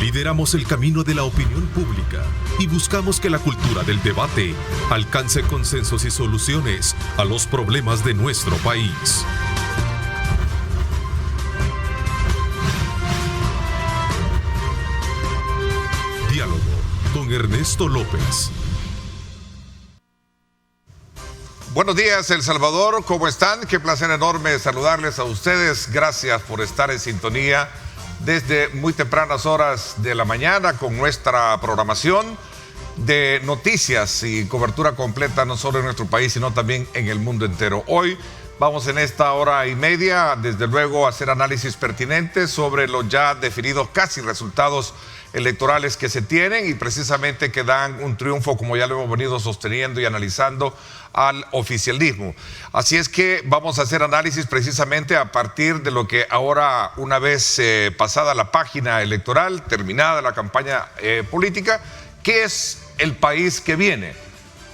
Lideramos el camino de la opinión pública y buscamos que la cultura del debate alcance consensos y soluciones a los problemas de nuestro país. Diálogo con Ernesto López. Buenos días, El Salvador, ¿cómo están? Qué placer enorme saludarles a ustedes. Gracias por estar en sintonía desde muy tempranas horas de la mañana con nuestra programación de noticias y cobertura completa no solo en nuestro país, sino también en el mundo entero. Hoy vamos en esta hora y media, desde luego, a hacer análisis pertinentes sobre los ya definidos casi resultados electorales que se tienen y precisamente que dan un triunfo, como ya lo hemos venido sosteniendo y analizando, al oficialismo. Así es que vamos a hacer análisis precisamente a partir de lo que ahora, una vez pasada la página electoral, terminada la campaña política, ¿qué es el país que viene?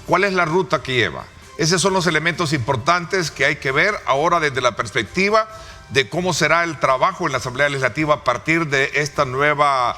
¿Cuál es la ruta que lleva? Esos son los elementos importantes que hay que ver ahora desde la perspectiva de cómo será el trabajo en la Asamblea Legislativa a partir de esta nueva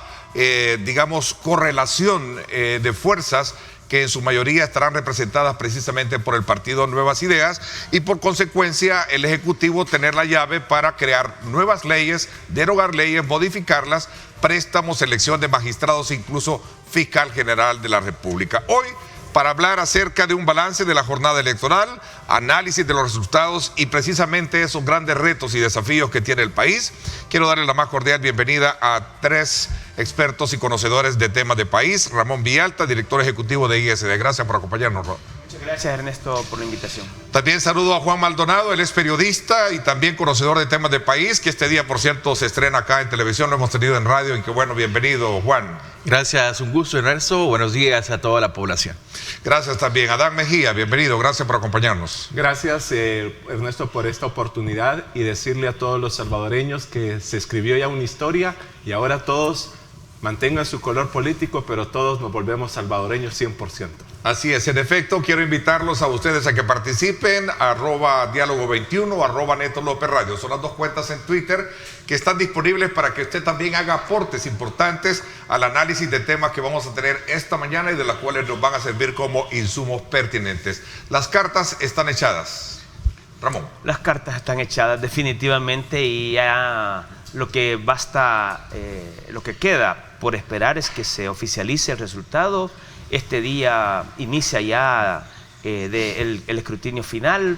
correlación de fuerzas que en su mayoría estarán representadas precisamente por el partido Nuevas Ideas y por consecuencia el Ejecutivo tener la llave para crear nuevas leyes, derogar leyes, modificarlas, préstamos, elección de magistrados e incluso fiscal general de la República. Hoy, para hablar acerca de un balance de la jornada electoral, análisis de los resultados y precisamente esos grandes retos y desafíos que tiene el país, quiero darle la más cordial bienvenida a tres expertos y conocedores de temas de país. Ramón Villalta, director ejecutivo de ISD. Gracias por acompañarnos, Ramón. Muchas gracias, Ernesto, por la invitación. También saludo a Juan Maldonado, él es periodista y también conocedor de temas de país, que este día, por cierto, se estrena acá en televisión, lo hemos tenido en radio y qué bueno, bienvenido, Juan. Gracias, un gusto, Ernesto. Buenos días a toda la población. Gracias también. Adán Mejía, bienvenido, gracias por acompañarnos. Gracias, Ernesto, por esta oportunidad y decirle a todos los salvadoreños que se escribió ya una historia y ahora todos mantengan su color político, pero todos nos volvemos salvadoreños 100%. Así es, en efecto, quiero invitarlos a ustedes a que participen, @diálogo21, @Neto López Radio. Son las dos cuentas en Twitter que están disponibles para que usted también haga aportes importantes al análisis de temas que vamos a tener esta mañana y de las cuales nos van a servir como insumos pertinentes. Las cartas están echadas. Ramón. Las cartas están echadas definitivamente y ya lo que queda por esperar es que se oficialice el resultado. Este día inicia ya el escrutinio final.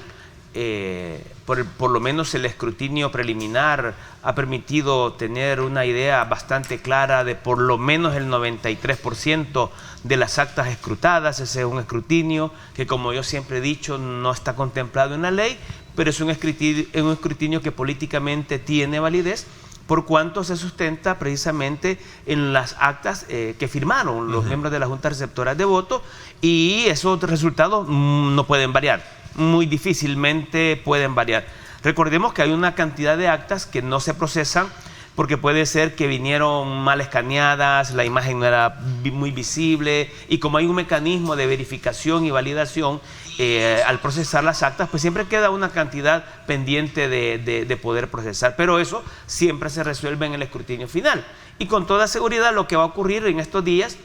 Por lo menos el escrutinio preliminar ha permitido tener una idea bastante clara de por lo menos el 93% de las actas escrutadas. Ese es un escrutinio que, como yo siempre he dicho, no está contemplado en la ley, pero es un escrutinio que políticamente tiene validez, por cuanto se sustenta precisamente en las actas que firmaron los miembros de la Junta Receptora de Voto, y esos resultados no pueden variar, muy difícilmente pueden variar. Recordemos que hay una cantidad de actas que no se procesan porque puede ser que vinieron mal escaneadas, la imagen no era muy visible, y como hay un mecanismo de verificación y validación, al procesar las actas, pues siempre queda una cantidad pendiente de poder procesar, pero eso siempre se resuelve en el escrutinio final. Y con toda seguridad lo que va a ocurrir en estos días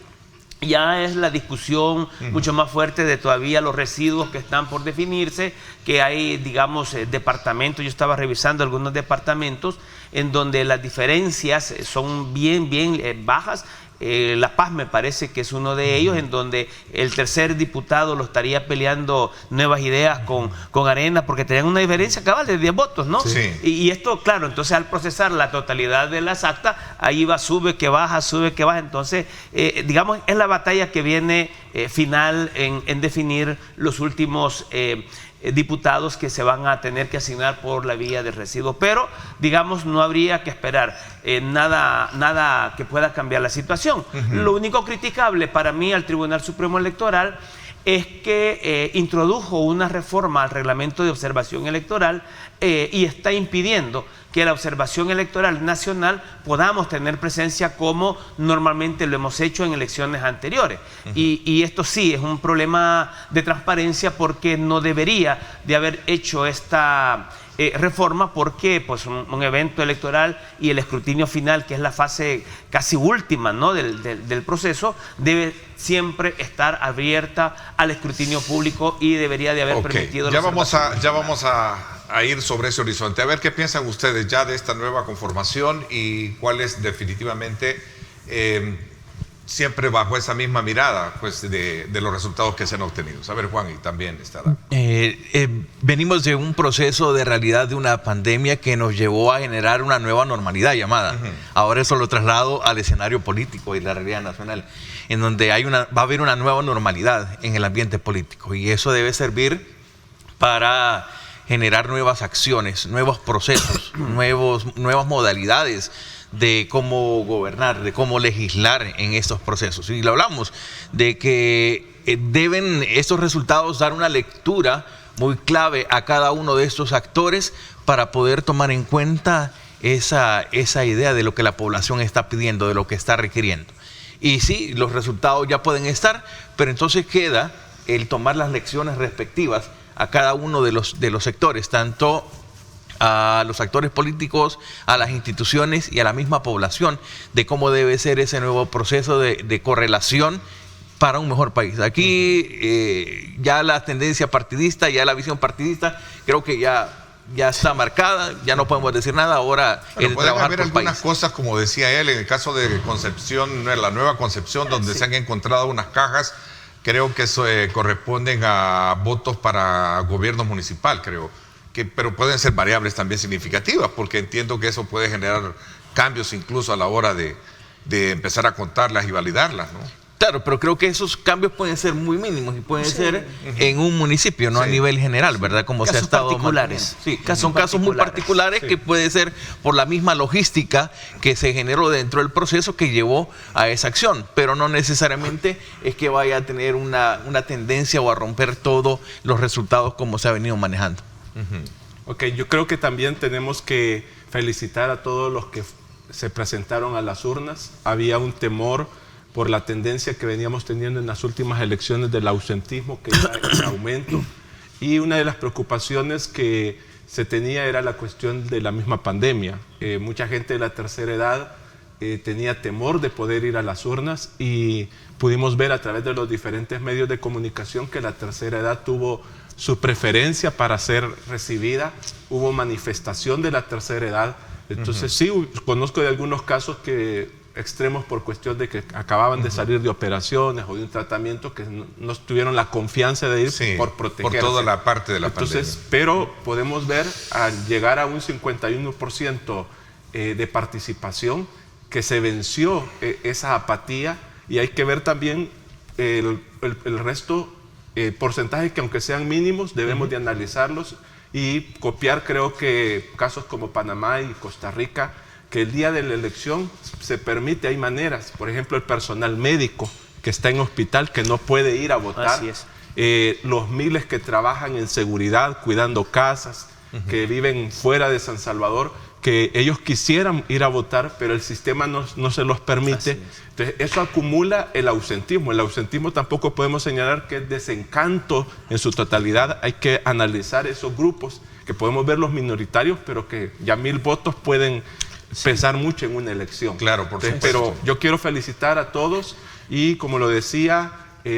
ya es la discusión mucho más fuerte de todavía los residuos que están por definirse, que hay, digamos, departamentos. Yo estaba revisando algunos departamentos en donde las diferencias son bien bajas. La Paz me parece que es uno de ellos, en donde el tercer diputado lo estaría peleando Nuevas Ideas con Arena, porque tenían una diferencia cabal de 10 votos, ¿no? Sí. Y esto, claro, entonces al procesar la totalidad de las actas, ahí va, sube que baja, entonces, digamos, es la batalla que viene final en definir los últimos diputados que se van a tener que asignar por la vía del residuo, pero digamos no habría que esperar nada que pueda cambiar la situación. Lo único criticable para mí al Tribunal Supremo Electoral es que introdujo una reforma al reglamento de observación electoral y está impidiendo que la observación electoral nacional podamos tener presencia como normalmente lo hemos hecho en elecciones anteriores. Y esto sí es un problema de transparencia, porque no debería de haber hecho esta reforma porque pues, un evento electoral y el escrutinio final, que es la fase casi última, ¿no? del proceso, debe siempre estar abierta al escrutinio público y debería de haber permitido... Ya vamos a ir sobre ese horizonte. A ver qué piensan ustedes ya de esta nueva conformación y cuál es definitivamente... siempre bajo esa misma mirada pues, de los resultados que se han obtenido. A ver, Juan, y también está... Venimos de un proceso de realidad de una pandemia que nos llevó a generar una nueva normalidad llamada. Ahora eso lo traslado al escenario político y la realidad nacional, en donde va a haber una nueva normalidad en el ambiente político, y eso debe servir para generar nuevas acciones, nuevos procesos, nuevas modalidades de cómo gobernar, de cómo legislar en estos procesos. Y lo hablamos de que deben estos resultados dar una lectura muy clave a cada uno de estos actores para poder tomar en cuenta esa idea de lo que la población está pidiendo, de lo que está requiriendo. Y sí, los resultados ya pueden estar, pero entonces queda el tomar las lecciones respectivas a cada uno de los sectores, tanto a los actores políticos, a las instituciones y a la misma población, de cómo debe ser ese nuevo proceso de correlación para un mejor país. Aquí ya la tendencia partidista, ya la visión partidista, creo que ya está marcada, ya no podemos decir nada. Ahora pero pueden haber algunas cosas, como decía él, en el caso de Concepción, la nueva Concepción, donde se han encontrado unas cajas, creo que eso corresponden a votos para gobierno municipal, creo. Pero pueden ser variables también significativas, porque entiendo que eso puede generar cambios incluso a la hora de empezar a contarlas y validarlas, ¿no? Claro, pero creo que esos cambios pueden ser muy mínimos y pueden ser en un municipio, no a nivel general, ¿verdad? Como se ha estado particulares. Sí, son casos muy particulares que puede ser por la misma logística que se generó dentro del proceso que llevó a esa acción, pero no necesariamente es que vaya a tener una tendencia o a romper todos los resultados como se ha venido manejando. Ok, yo creo que también tenemos que felicitar a todos los que se presentaron a las urnas. Había un temor por la tendencia que veníamos teniendo en las últimas elecciones del ausentismo, que iba en aumento, y una de las preocupaciones que se tenía era la cuestión de la misma pandemia. Mucha gente de la tercera edad tenía temor de poder ir a las urnas, y pudimos ver a través de los diferentes medios de comunicación que la tercera edad tuvo su preferencia para ser recibida. Hubo manifestación de la tercera edad. Entonces sí, conozco de algunos casos extremos por cuestión de que acababan de salir de operaciones o de un tratamiento, que no tuvieron la confianza de ir por protegerse. Por toda la parte de la pandemia. Pero podemos ver, al llegar a un 51% de participación, que se venció esa apatía, y hay que ver también el resto, porcentajes que aunque sean mínimos debemos de analizarlos y copiar. Creo que casos como Panamá y Costa Rica, que el día de la elección se permite, hay maneras, por ejemplo el personal médico que está en hospital que no puede ir a votar. Así es. Los miles que trabajan en seguridad, cuidando casas, que viven fuera de San Salvador, que ellos quisieran ir a votar, pero el sistema no se los permite. Entonces, eso acumula el ausentismo. El ausentismo tampoco podemos señalar que es desencanto en su totalidad. Hay que analizar esos grupos, que podemos ver los minoritarios, pero que ya 1000 votos pueden pesar mucho en una elección. Claro, por supuesto. Pero yo quiero felicitar a todos, y como lo decía,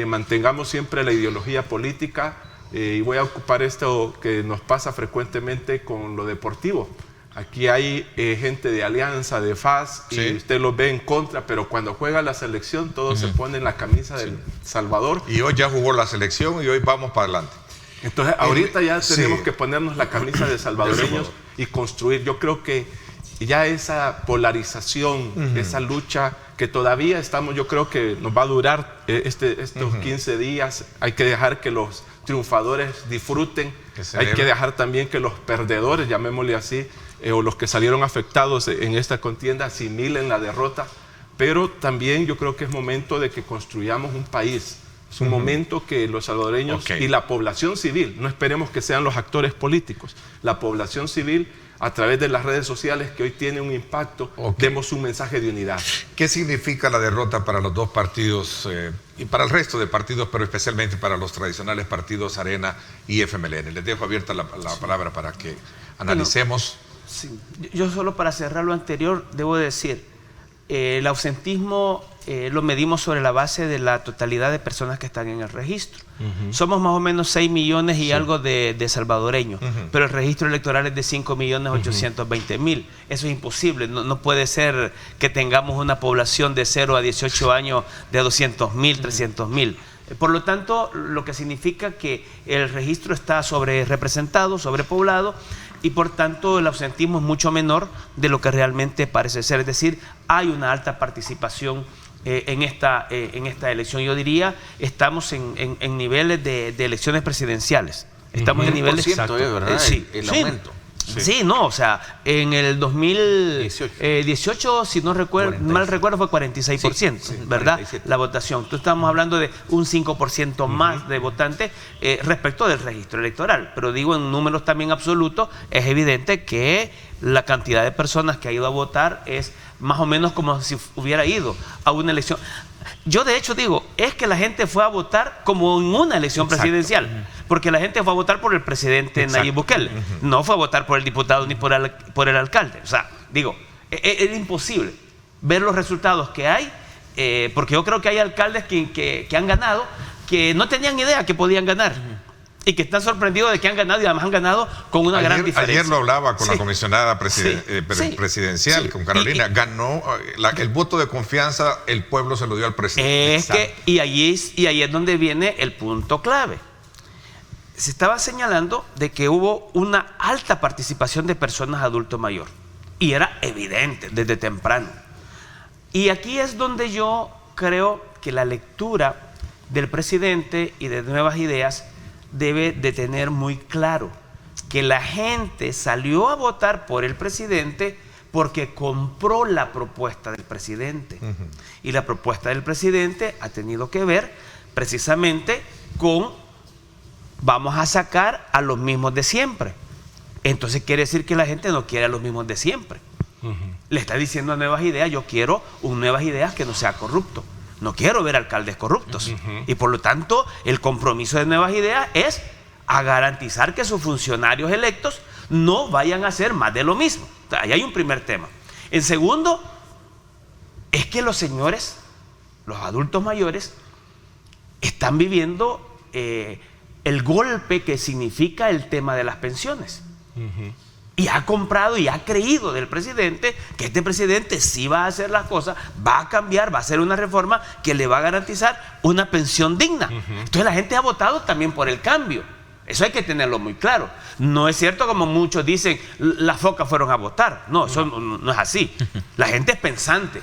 mantengamos siempre la ideología política, y voy a ocupar esto que nos pasa frecuentemente con lo deportivo. Aquí hay gente de Alianza, de FAS, y usted los ve en contra, pero cuando juega la selección todos se ponen la camisa del Salvador. Y hoy ya jugó la selección y hoy vamos para adelante. Entonces ahorita ya tenemos que ponernos la camisa de salvadoreños y construir. Yo creo que ya esa polarización, esa lucha que todavía estamos, yo creo que nos va a durar estos 15 días. Hay que dejar que los triunfadores disfruten, hay que dejar también que los perdedores, llamémosle así, o los que salieron afectados en esta contienda, asimilen la derrota. Pero también yo creo que es momento de que construyamos un país. Es un momento que los salvadoreños y la población civil, no esperemos que sean los actores políticos, la población civil, a través de las redes sociales, que hoy tiene un impacto, demos un mensaje de unidad. ¿Qué significa la derrota para los dos partidos y para el resto de partidos, pero especialmente para los tradicionales partidos Arena y FMLN? Les dejo abierta la palabra para que analicemos. Sí. Yo solo para cerrar lo anterior debo decir, el ausentismo lo medimos sobre la base de la totalidad de personas que están en el registro. Somos más o menos 6 millones y algo de salvadoreños, pero el registro electoral es de 5.820.000. Eso es imposible, no puede ser que tengamos una población de 0 a 18 años de 200.000, 300.000. Por lo tanto, lo que significa que el registro está sobre representado, sobrepoblado, y por tanto el ausentismo es mucho menor de lo que realmente parece ser. Es decir, hay una alta participación en esta elección. Yo diría, estamos en niveles de elecciones presidenciales. Estamos en niveles... Exacto, ¿verdad? Sí, el aumento. Sí, no, o sea, en el 2018, si no recuerdo, mal recuerdo, fue 46%, ¿verdad? 47. La votación. Entonces estamos hablando de un 5% más de votantes respecto del registro electoral. Pero digo, en números también absolutos, es evidente que la cantidad de personas que ha ido a votar es más o menos como si hubiera ido a una elección. Yo de hecho digo, es que la gente fue a votar como en una elección presidencial, porque la gente fue a votar por el presidente Nayib Bukele, no fue a votar por el diputado ni por el alcalde. O sea, digo, es imposible ver los resultados que hay, porque yo creo que hay alcaldes que han ganado, que no tenían idea que podían ganar. Y que están sorprendidos de que han ganado, y además han ganado con una gran diferencia. Ayer lo hablaba con la comisionada presidencial, con Carolina. Ganó el voto de confianza, el pueblo se lo dio al presidente. Y ahí es donde viene el punto clave. Se estaba señalando de que hubo una alta participación de personas adulto mayor. Y era evidente desde temprano. Y aquí es donde yo creo que la lectura del presidente y de Nuevas Ideas debe de tener muy claro que la gente salió a votar por el presidente porque compró la propuesta del presidente. Y la propuesta del presidente ha tenido que ver precisamente con vamos a sacar a los mismos de siempre. Entonces quiere decir que la gente no quiere a los mismos de siempre. Le está diciendo a Nuevas Ideas, yo quiero un Nuevas Ideas que no sea corrupto. No quiero ver alcaldes corruptos. Y por lo tanto, el compromiso de Nuevas Ideas es a garantizar que sus funcionarios electos no vayan a hacer más de lo mismo. Ahí hay un primer tema. En segundo, es que los señores, los adultos mayores, están viviendo el golpe que significa el tema de las pensiones. Y ha comprado y ha creído del presidente que este presidente sí va a hacer las cosas, va a cambiar, va a hacer una reforma que le va a garantizar una pensión digna. Entonces la gente ha votado también por el cambio. Eso hay que tenerlo muy claro. No es cierto como muchos dicen, las focas fueron a votar. No, eso no es así. La gente es pensante.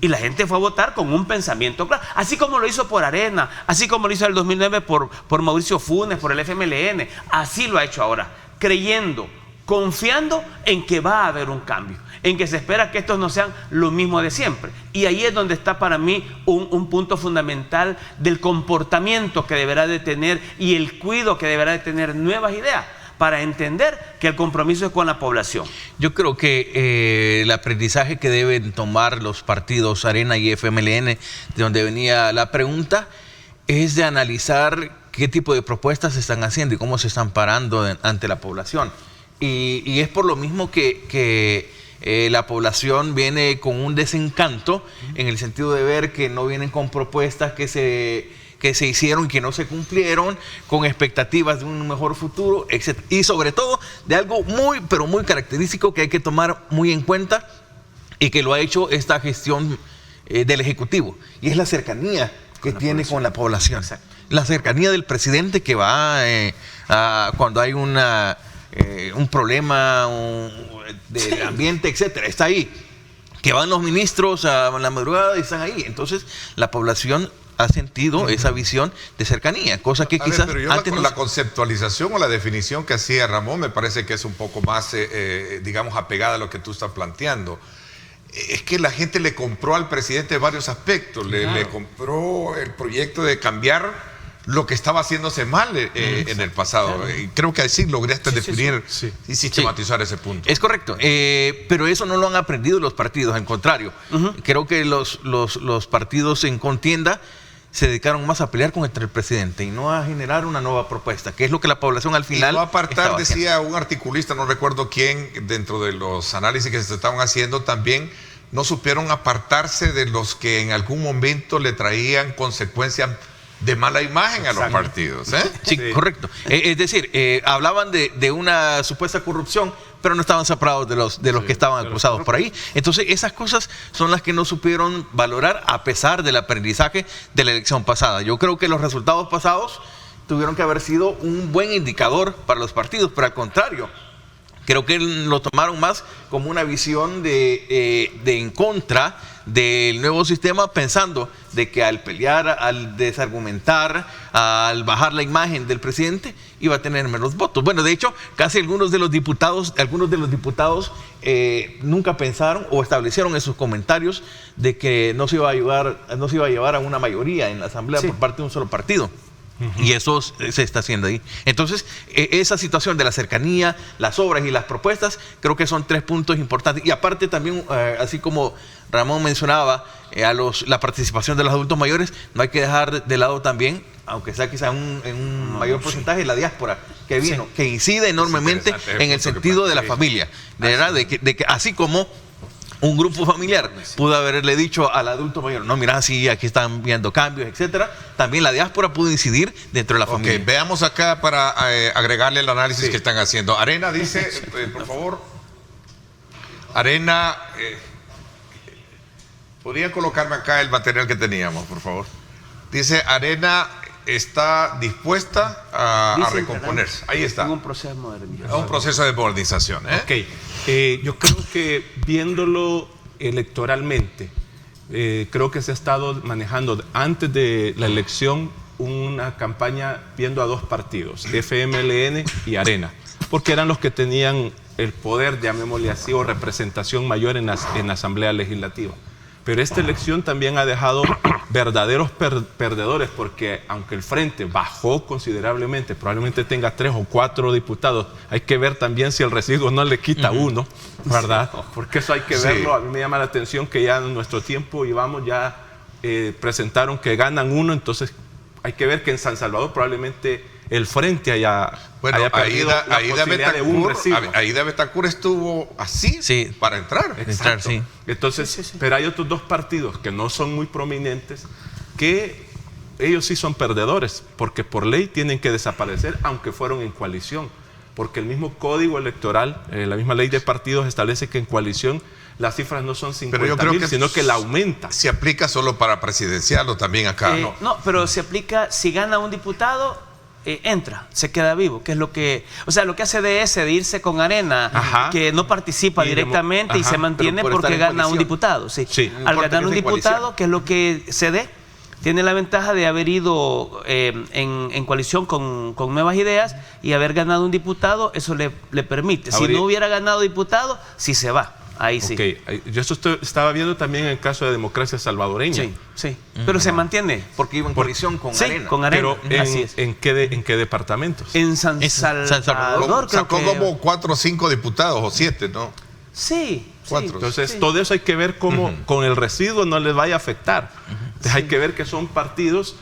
Y la gente fue a votar con un pensamiento claro. Así como lo hizo por Arena, así como lo hizo en el 2009 por Mauricio Funes, por el FMLN. Así lo ha hecho ahora, creyendo, confiando en que va a haber un cambio, en que se espera que estos no sean lo mismo de siempre. Y ahí es donde está para mí un punto fundamental del comportamiento que deberá de tener y el cuidado que deberá de tener Nuevas Ideas para entender que el compromiso es con la población. Yo creo que el aprendizaje que deben tomar los partidos Arena y FMLN, de donde venía la pregunta, es de analizar qué tipo de propuestas se están haciendo y cómo se están parando ante la población. Y es por lo mismo que la población viene con un desencanto en el sentido de ver que no vienen con propuestas que se hicieron y que no se cumplieron, con expectativas de un mejor futuro, etc. Y sobre todo de algo muy, pero muy característico que hay que tomar muy en cuenta y que lo ha hecho esta gestión del Ejecutivo, y es la cercanía que tiene con la población. Exacto. La cercanía del presidente que va cuando hay un problema del ambiente, etcétera, está ahí. Que van los ministros a la madrugada y están ahí. Entonces, la población ha sentido esa visión de cercanía, cosa que quizás pero yo antes la conceptualización o la definición que hacía Ramón me parece que es un poco más, digamos, apegada a lo que tú estás planteando. Es que la gente le compró al presidente varios aspectos. Le compró el proyecto de cambiar lo que estaba haciéndose mal en el pasado. Y creo que así lograste definir y sistematizar ese punto. Es correcto, pero eso no lo han aprendido los partidos, al contrario. Creo que los partidos en contienda se dedicaron más a pelear contra el presidente y no a generar una nueva propuesta, que es lo que la población al final... Y no apartar, estaba decía un articulista, no recuerdo quién, dentro de los análisis que se estaban haciendo, también no supieron apartarse de los que en algún momento le traían consecuencias de mala imagen a los partidos. Sí, correcto. Es decir, hablaban de una supuesta corrupción, pero no estaban separados de los que estaban acusados por ahí. Entonces, esas cosas son las que no supieron valorar a pesar del aprendizaje de la elección pasada. Yo creo que los resultados pasados tuvieron que haber sido un buen indicador para los partidos, pero al contrario, creo que lo tomaron más como una visión de en contra del nuevo sistema, pensando de que al pelear, al desargumentar, al bajar la imagen del presidente, iba a tener menos votos. Bueno, de hecho, casi algunos de los diputados nunca pensaron o establecieron en sus comentarios de que no se iba a llevar a una mayoría en la asamblea por parte de un solo partido. Y eso se está haciendo ahí. Entonces, esa situación de la cercanía, las obras y las propuestas, creo que son 3 puntos importantes. Y aparte también, así como Ramón mencionaba, la participación de los adultos mayores, no hay que dejar de lado también, aunque sea quizá en un mayor porcentaje, la diáspora que vino, que incide enormemente en el sentido de la familia. De verdad, de que así como un grupo familiar pudo haberle dicho al adulto mayor, no, mira, sí, aquí están viendo cambios, etcétera. También la diáspora pudo incidir dentro de la familia. Veamos acá para agregarle el análisis que están haciendo. Arena dice, por favor, Arena, ¿podría colocarme acá el material que teníamos, por favor? Dice, Arena está dispuesta a recomponerse. Ahí está. Un proceso de modernización. Un proceso de modernización. Yo creo que viéndolo electoralmente, creo que se ha estado manejando antes de la elección una campaña viendo a 2 partidos, FMLN y Arena, porque eran los que tenían el poder, llamémosle así, o representación mayor en la Asamblea Legislativa. Pero esta elección también ha dejado verdaderos perdedores, porque aunque el Frente bajó considerablemente, probablemente tenga 3 o 4 diputados, hay que ver también si el residuo no le quita uno, ¿verdad? Porque eso hay que verlo. A mí me llama la atención que ya en nuestro tiempo presentaron que ganan 1, entonces hay que ver que en San Salvador probablemente el Frente haya perdido la posibilidad de un residuo. Aida Betancourt estuvo así para entrar. Exacto. Entonces, pero hay otros 2 partidos que no son muy prominentes, que ellos sí son perdedores, porque por ley tienen que desaparecer, aunque fueron en coalición, porque el mismo código electoral, la misma ley de partidos establece que en coalición las cifras no son 50,000, sino que la aumenta. ¿Se aplica solo para presidencial o también acá? No, pero se aplica si gana un diputado, entra, se queda vivo, que es lo que, o sea, lo que hace de irse con Arena, que no participa directamente y se mantiene porque gana un diputado. Al ganar un diputado, que es lo que se dé, tiene la ventaja de haber ido en coalición con Nuevas Ideas y haber ganado un diputado, eso le permite. Si no hubiera ganado diputado, sí se va. Ahí sí. Yo esto estaba viendo también en el caso de Democracia Salvadoreña. Sí. Pero se mantiene. Porque iba en coalición con Arena. Con Arena. Pero así es. ¿en qué departamentos? En San Salvador. Sacó como 4 o 5 diputados o 7, ¿no? Sí. 4. Entonces, todo eso hay que ver cómo con el residuo no les vaya a afectar. Entonces, hay que ver que son partidos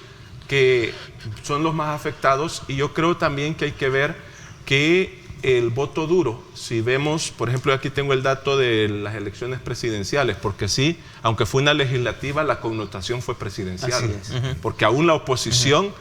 que son los más afectados, y yo creo también que hay que ver que el voto duro, si vemos, por ejemplo, aquí tengo el dato de las elecciones presidenciales, porque sí, aunque fue una legislativa, la connotación fue presidencial. Porque aún la oposición,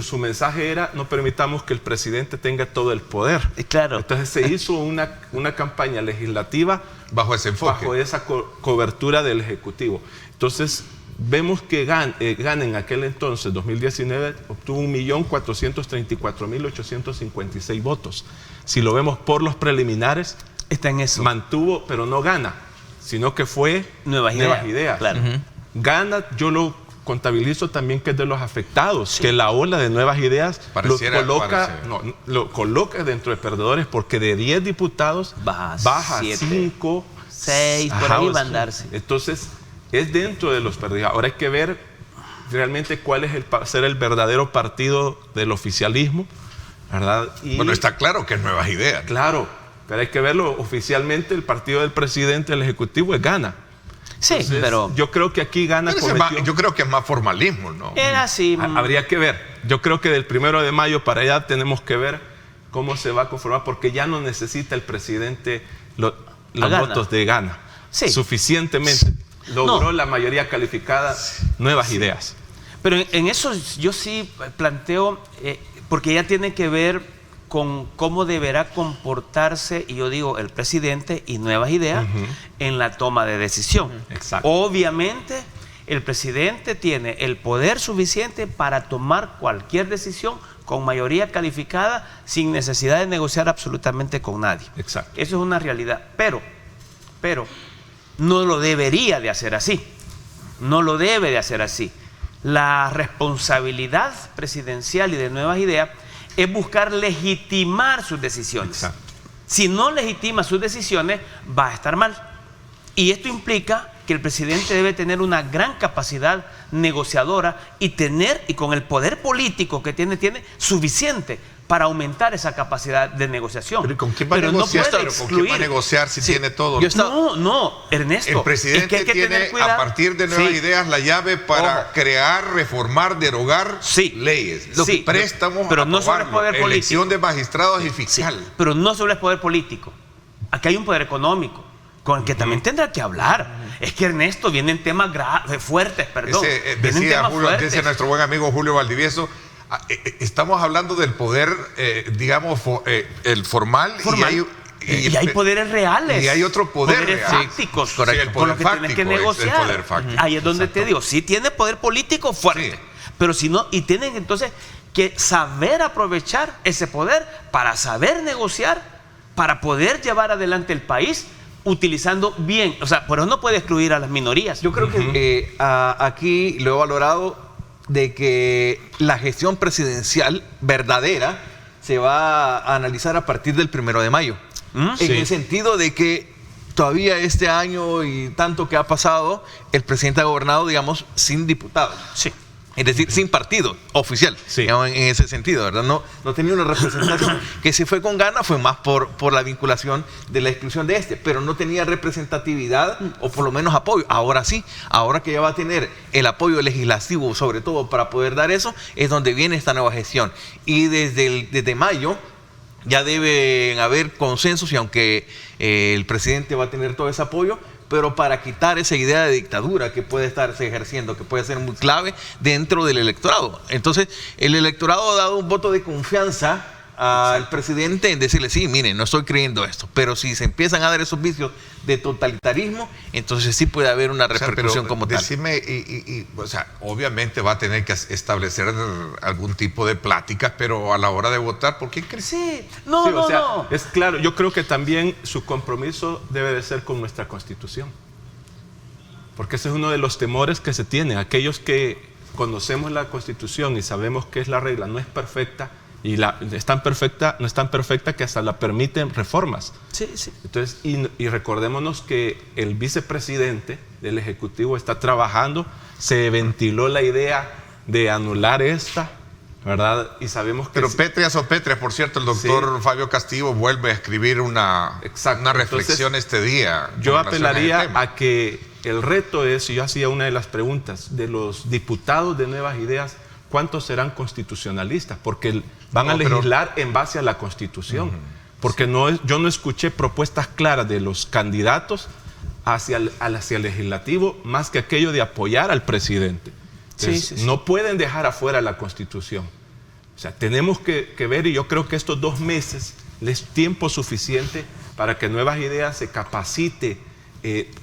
su mensaje era, no permitamos que el presidente tenga todo el poder. Claro. Entonces se hizo una campaña legislativa bajo ese enfoque, bajo esa cobertura del Ejecutivo. Entonces, vemos que GAN en aquel entonces, 2019, obtuvo 1.434.856 votos. Si lo vemos por los preliminares, está en eso. Mantuvo, pero no gana, sino que fue Nuevas Ideas. Claro. Gana, yo lo contabilizo también que es de los afectados, que la ola de Nuevas Ideas lo coloca dentro de perdedores, porque de 10 diputados baja 5, 6, por ahí va a andarse. Entonces, es dentro de los perdidos. Ahora hay que ver realmente cuál es ser el verdadero partido del oficialismo, ¿verdad? Bueno, está claro que es Nuevas Ideas. Claro, pero hay que verlo oficialmente. El partido del presidente del Ejecutivo es Gana. Sí, Entonces, pero yo creo que aquí Ghana Pero cometió... yo creo que es más formalismo, ¿no? era así. Habría que ver. Yo creo que del 1 de mayo para allá tenemos que ver cómo se va a conformar, porque ya no necesita el presidente los Ghana. votos de Ghana. Sí. Suficientemente. Logró No. la mayoría calificada, nuevas ideas. Pero en eso yo sí planteo, porque ya tiene que ver con cómo deberá comportarse, y yo digo, el presidente y nuevas ideas en la toma de decisión. Exacto. Obviamente, el presidente tiene el poder suficiente para tomar cualquier decisión con mayoría calificada sin necesidad de negociar absolutamente con nadie. Exacto. Eso es una realidad. Pero no lo debería de hacer así. No lo debe de hacer así. La responsabilidad presidencial y de nuevas ideas es buscar legitimar sus decisiones. Exacto. Si no legitima sus decisiones, va a estar mal. Y esto implica que el presidente debe tener una gran capacidad negociadora y con el poder político que tiene suficiente para aumentar esa capacidad de negociación. Pero ¿con quién va a Pero negociar? no puede Pero ¿con quién va a excluir. negociar si Sí. tiene todo? No, Ernesto. El presidente es que hay que tiene, tener cuidado. a partir de nuevas Sí. ideas, la llave para Ojo. crear, reformar, derogar Sí. leyes. Sí. Préstamos, Pero no solo es aprobarlo, poder político. elección de magistrados y Sí, fiscal. pero no solo es poder político. Aquí hay un poder económico con el que también tendrá que hablar. Es que, Ernesto, vienen temas fuertes, perdón. Vienen temas fuertes. Dice nuestro buen amigo Julio Valdivieso, estamos hablando del poder, digamos, el formal. Y hay poderes reales. Y hay otro poder poderes real. fácticos. Sí, correcto. El con los poder que tienes que fáctico es el negociar. poder fáctico. Ahí es donde te digo, sí tiene poder político fuerte. Sí. Pero si no, y tienen entonces que saber aprovechar ese poder para saber negociar, para poder llevar adelante el país utilizando bien. O sea, por eso no puede excluir a las minorías. Yo creo que aquí lo he valorado de que la gestión presidencial verdadera se va a analizar a partir del 1 de mayo. En Sí. el sentido de que todavía este año y tanto que ha pasado, el presidente ha gobernado, digamos, sin diputados. Sí. Es decir, sin partido oficial, Sí. digamos, en ese sentido, ¿verdad? No tenía una representación. Que si fue con Ghana fue más por la vinculación de la exclusión de pero no tenía representatividad o por lo menos apoyo. Ahora sí, ahora que ya va a tener el apoyo legislativo, sobre todo para poder dar eso, es donde viene esta nueva gestión. Y desde mayo ya deben haber consensos, y aunque el presidente va a tener todo ese apoyo, pero para quitar esa idea de dictadura que puede estarse ejerciendo, que puede ser muy clave dentro del electorado. Entonces, el electorado ha dado un voto de confianza al presidente en decirle, sí, miren, no estoy creyendo esto, pero si se empiezan a dar esos vicios de totalitarismo, entonces sí puede haber una repercusión como tal. Decime, o sea, obviamente va a tener que establecer algún tipo de pláticas, pero a la hora de votar, ¿por qué crees? Sí. Sí, o sea, No. es claro, yo creo que también su compromiso debe de ser con nuestra Constitución. Porque ese es uno de los temores que se tiene. Aquellos que conocemos la Constitución y sabemos que es la regla, no es perfecta, y no es tan perfecta que hasta la permiten reformas. Sí. Entonces, y recordémonos que el vicepresidente del Ejecutivo está trabajando, se ventiló la idea de anular esta, ¿verdad? Y sabemos que... Pero pétreas o pétreas, por cierto, el doctor Fabio Castillo vuelve a escribir una reflexión este día. Yo con relación apelaría al tema. a que el reto es, y yo hacía una de las preguntas, de los diputados de Nuevas Ideas, ¿cuántos serán constitucionalistas? Porque van a legislar en base a la Constitución. Porque yo no escuché propuestas claras de los candidatos hacia el legislativo, más que aquello de apoyar al presidente. Entonces, no pueden dejar afuera la Constitución. O sea, tenemos que ver, y yo creo que estos 2 meses es tiempo suficiente para que Nuevas Ideas se capacite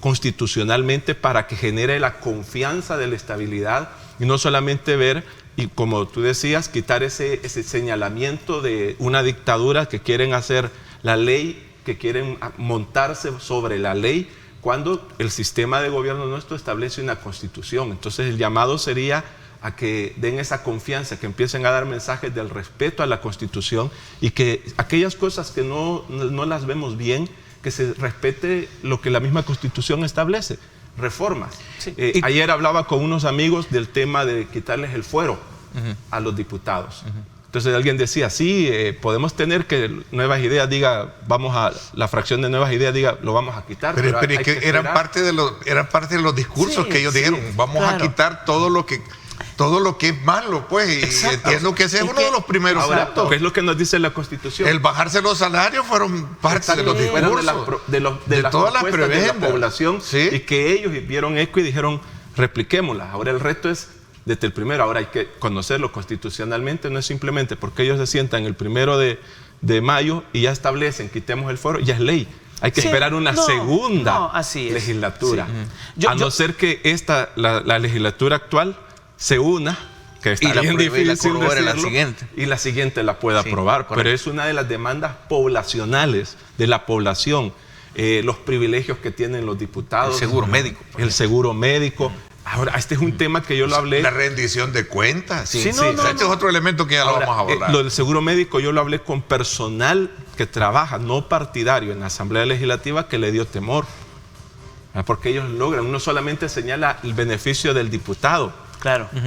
constitucionalmente para que genere la confianza de la estabilidad, y no solamente ver, y como tú decías, quitar ese señalamiento de una dictadura que quieren hacer la ley, que quieren montarse sobre la ley, cuando el sistema de gobierno nuestro establece una constitución. Entonces el llamado sería a que den esa confianza, que empiecen a dar mensajes del respeto a la Constitución, y que aquellas cosas que no las vemos bien, que se respete lo que la misma Constitución establece. Reformas. Sí. Ayer hablaba con unos amigos del tema de quitarles el fuero a los diputados. Entonces alguien decía, sí, podemos tener que Nuevas Ideas diga, la fracción de Nuevas Ideas diga, lo vamos a quitar. Pero es que eran parte de los discursos que ellos dijeron, vamos a quitar todo lo que es malo, pues, y entiendo que ese es uno de los primeros actos. ¿Qué es lo que nos dice la Constitución? El bajarse los salarios fueron parte de los discursos, de todas las prebendas de la población, y que ellos vieron eco y dijeron, repliquémoslas. Ahora el resto es desde el primero. Ahora hay que conocerlo constitucionalmente, no es simplemente porque ellos se sientan el 1 de mayo y ya establecen, quitemos el fuero, ya es ley. Hay que esperar una segunda legislatura. Sí. No ser que la legislatura actual se una, que está bien difícil decirlo, y la siguiente la pueda aprobar. Correcto. Pero es una de las demandas poblacionales de la población. Los privilegios que tienen los diputados. El seguro médico. Ahora, este es un tema que yo lo hablé. La rendición de cuentas. Este es otro elemento que ya lo vamos a abordar. Lo del seguro médico yo lo hablé con personal que trabaja, no partidario, en la Asamblea Legislativa, que le dio temor. Porque ellos logran, uno solamente señala el beneficio del diputado,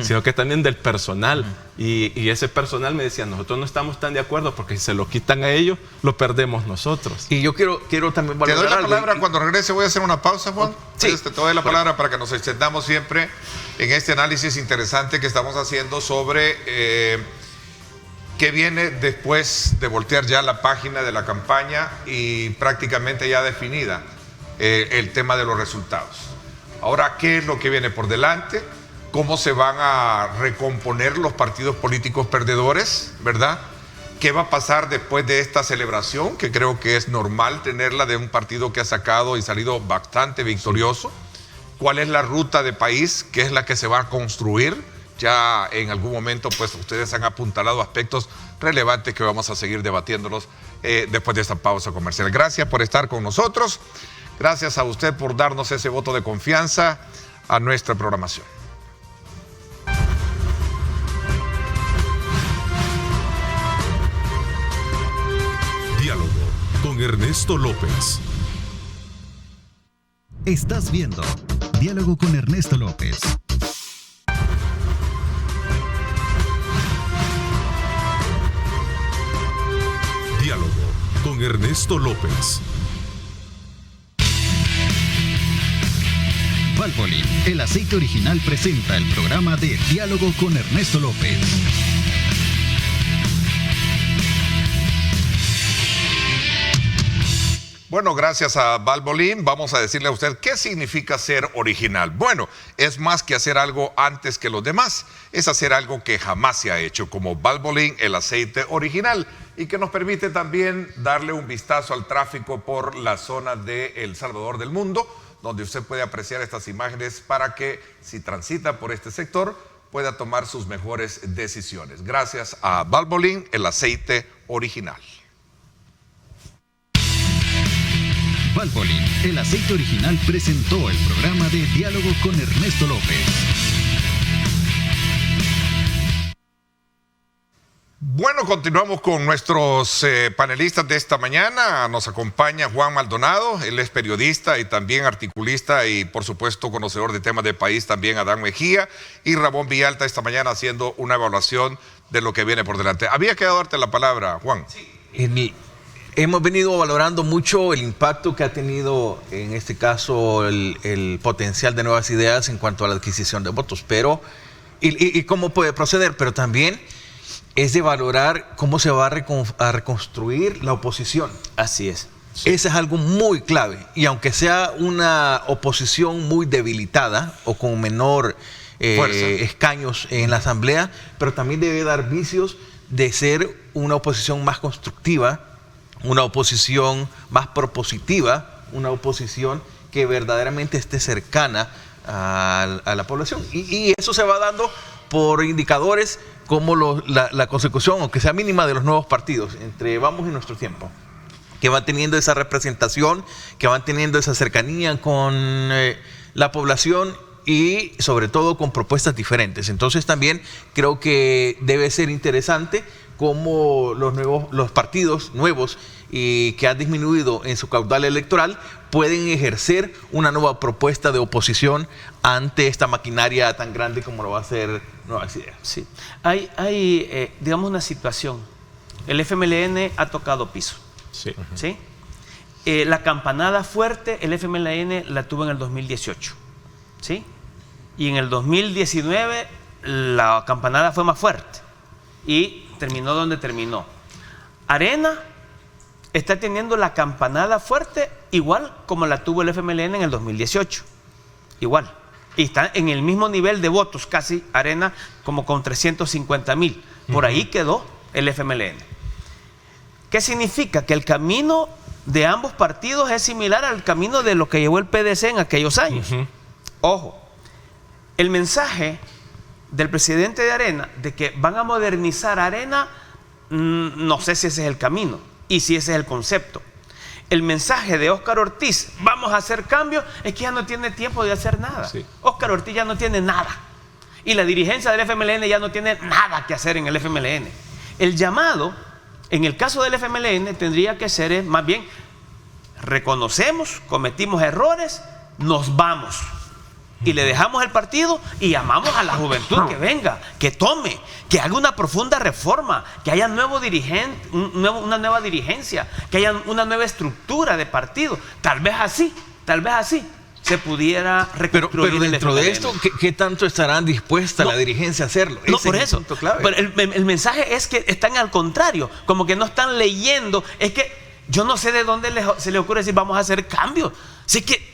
sino que también del personal. Y ese personal me decía, nosotros no estamos tan de acuerdo porque si se lo quitan a ellos, lo perdemos nosotros. Y yo quiero también valorar. Te doy la palabra cuando regrese. Voy a hacer una pausa, Juan. Sí. Te doy la palabra para que nos extendamos siempre en este análisis interesante que estamos haciendo sobre qué viene después de voltear ya la página de la campaña y prácticamente ya definida el tema de los resultados. Ahora, ¿qué es lo que viene por delante? ¿Cómo se van a recomponer los partidos políticos perdedores, verdad? ¿Qué va a pasar después de esta celebración? Que creo que es normal tenerla de un partido que ha sacado y salido bastante victorioso. ¿Cuál es la ruta de país? ¿Qué es la que se va a construir? Ya en algún momento, pues, ustedes han apuntalado aspectos relevantes que vamos a seguir debatiéndolos después de esta pausa comercial. Gracias por estar con nosotros. Gracias a usted por darnos ese voto de confianza a nuestra programación. Diálogo con Ernesto López. Estás viendo Diálogo con Ernesto López. Diálogo con Ernesto López. Valvoline, el aceite original, presenta el programa de Diálogo con Ernesto López. Bueno, gracias a Valvoline, vamos a decirle a usted qué significa ser original. Bueno, es más que hacer algo antes que los demás, es hacer algo que jamás se ha hecho, como Valvoline, el aceite original, y que nos permite también darle un vistazo al tráfico por la zona de El Salvador del Mundo, donde usted puede apreciar estas imágenes para que, si transita por este sector, pueda tomar sus mejores decisiones. Gracias a Valvoline, el aceite original. Valvoline, el aceite original, presentó el programa de Diálogo con Ernesto López. Bueno, continuamos con nuestros panelistas de esta mañana. Nos acompaña Juan Maldonado, él es periodista y también articulista y por supuesto conocedor de temas de país, también Adán Mejía y Ramón Villalta esta mañana haciendo una evaluación de lo que viene por delante. Había quedado darte la palabra, Juan. Sí. Hemos venido valorando mucho el impacto que ha tenido, en este caso, el potencial de Nuevas Ideas en cuanto a la adquisición de votos, pero y cómo puede proceder, pero también es de valorar cómo se va a reconstruir la oposición. Así es. Sí. Ese es algo muy clave, y aunque sea una oposición muy debilitada o con menor escaños en la Asamblea, pero también debe dar vicios de ser una oposición más constructiva, una oposición más propositiva, una oposición que verdaderamente esté cercana a la población. Y eso se va dando por indicadores como la consecución, aunque sea mínima, de los nuevos partidos, entre Vamos y Nuestro Tiempo, que van teniendo esa representación, que van teniendo esa cercanía con la población y sobre todo con propuestas diferentes. Entonces también creo que debe ser interesante cómo los partidos nuevos y que han disminuido en su caudal electoral pueden ejercer una nueva propuesta de oposición ante esta maquinaria tan grande como lo va a hacer Nuevas Ideas. Sí. Hay digamos, una situación. El FMLN ha tocado piso. Sí. ¿Sí? La campanada fuerte, el FMLN la tuvo en el 2018. ¿Sí? Y en el 2019 la campanada fue más fuerte. Y terminó donde terminó. Arena está teniendo la campanada fuerte igual como la tuvo el FMLN en el 2018. Igual. Y está en el mismo nivel de votos casi, Arena, como con 350,000. Por ahí quedó el FMLN. ¿Qué significa? Que el camino de ambos partidos es similar al camino de lo que llevó el PDC en aquellos años. Ojo, el mensaje del presidente de Arena de que van a modernizar Arena, no sé si ese es el camino y si ese es el concepto. El mensaje de Óscar Ortiz, vamos a hacer cambios, es que ya no tiene tiempo de hacer nada. Sí. Óscar Ortiz ya no tiene nada. Y la dirigencia del FMLN ya no tiene nada que hacer en el FMLN. El llamado, en el caso del FMLN, tendría que ser más bien, reconocemos, cometimos errores, nos vamos. Y le dejamos el partido y llamamos a la juventud que venga, que tome, que haga una profunda reforma, que haya nuevo dirigente, una nueva dirigencia, que haya una nueva estructura de partido. Tal vez así se pudiera reconstruir. Pero dentro de esto, ¿qué tanto estarán dispuestas la dirigencia a hacerlo? No, por eso. Pero el mensaje es que están al contrario, como que no están leyendo. Es que yo no sé de dónde se les ocurre decir vamos a hacer cambios. Así que,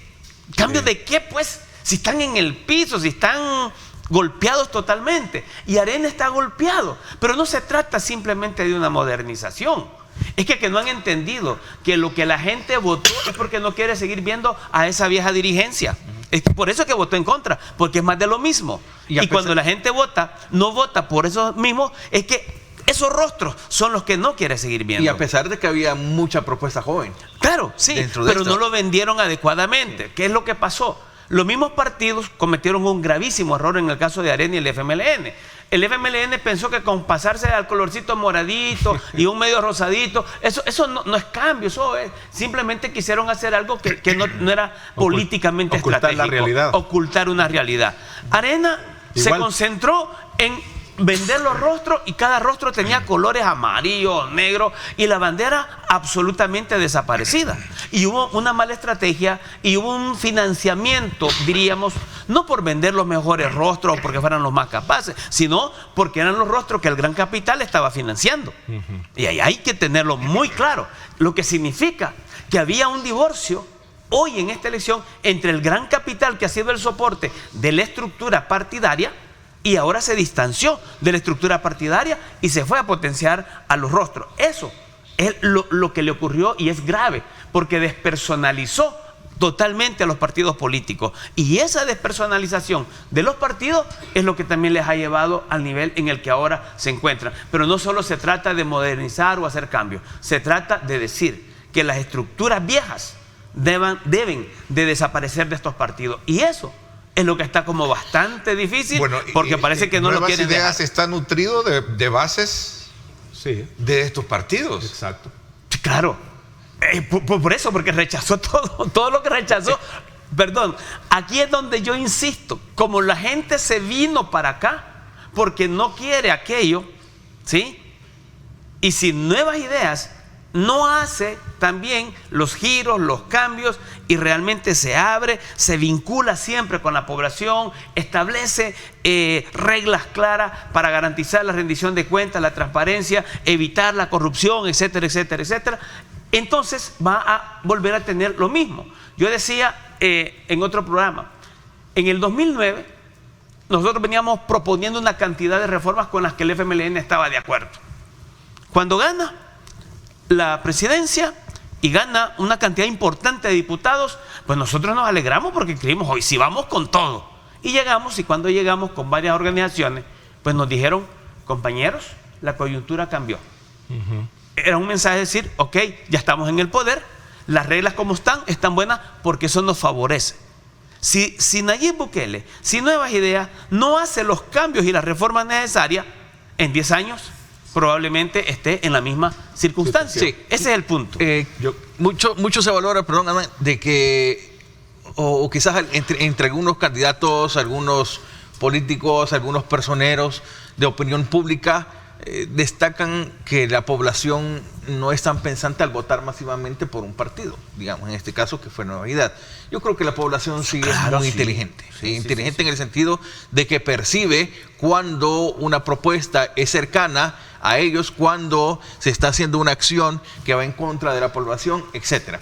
¿cambios de qué, pues? Si están en el piso, si están golpeados totalmente. Y Arena está golpeado. Pero no se trata simplemente de una modernización. Es que no han entendido que lo que la gente votó es porque no quiere seguir viendo a esa vieja dirigencia. Es por eso que votó en contra, porque es más de lo mismo. Y cuando la gente vota, no vota por eso mismo, es que esos rostros son los que no quiere seguir viendo. Y a pesar de que había mucha propuesta joven. Claro, sí, pero no lo vendieron adecuadamente. Sí. ¿Qué es lo que pasó? Los mismos partidos cometieron un gravísimo error en el caso de Arena y el FMLN. El FMLN pensó que con pasarse al colorcito moradito y un medio rosadito, eso no es cambio, eso es, simplemente quisieron hacer algo que no era políticamente ocultar estratégico. La realidad. Ocultar una realidad. Arena se concentró en vender los rostros y cada rostro tenía colores amarillos, negros y la bandera absolutamente desaparecida. Y hubo una mala estrategia y hubo un financiamiento, diríamos, no por vender los mejores rostros o porque fueran los más capaces, sino porque eran los rostros que el gran capital estaba financiando. Y ahí hay que tenerlo muy claro, lo que significa que había un divorcio hoy en esta elección entre el gran capital que ha sido el soporte de la estructura partidaria y ahora se distanció de la estructura partidaria y se fue a potenciar a los rostros. Eso es lo que le ocurrió y es grave, porque despersonalizó totalmente a los partidos políticos. Y esa despersonalización de los partidos es lo que también les ha llevado al nivel en el que ahora se encuentran. Pero no solo se trata de modernizar o hacer cambios, se trata de decir que las estructuras viejas deben de desaparecer de estos partidos. Y eso es lo que está como bastante difícil, porque parece que no lo quieren dejar. Nuevas Ideas está nutrido de bases de estos partidos. Exacto. Claro. Por eso, porque rechazó todo lo que rechazó. Perdón, aquí es donde yo insisto, como la gente se vino para acá porque no quiere aquello, ¿sí? Y sin Nuevas Ideas no hace también los giros, los cambios y realmente se abre, se vincula siempre con la población, establece reglas claras para garantizar la rendición de cuentas, la transparencia, evitar la corrupción, etcétera, etcétera, etcétera. Entonces va a volver a tener lo mismo. Yo decía en otro programa, en el 2009 nosotros veníamos proponiendo una cantidad de reformas con las que el FMLN estaba de acuerdo. Cuando gana la presidencia y gana una cantidad importante de diputados, pues nosotros nos alegramos porque creímos, hoy sí vamos con todo. Y llegamos, y cuando llegamos con varias organizaciones, pues nos dijeron, compañeros, la coyuntura cambió. Era un mensaje de decir, ok, ya estamos en el poder, las reglas como están buenas porque eso nos favorece. Si Nayib Bukele, si Nuevas Ideas no hace los cambios y las reformas necesarias, en 10 años probablemente esté en la misma circunstancia. Sí. Ese es el punto. Mucho se valora, perdón, Ana, de que, o quizás entre algunos candidatos, algunos políticos, algunos personeros de opinión pública, destacan que la población no es tan pensante al votar masivamente por un partido, digamos, en este caso que fue Nueva Idea. Yo creo que la población sí es muy inteligente, inteligente en el sentido de que percibe cuando una propuesta es cercana a ellos, cuando se está haciendo una acción que va en contra de la población, etcétera.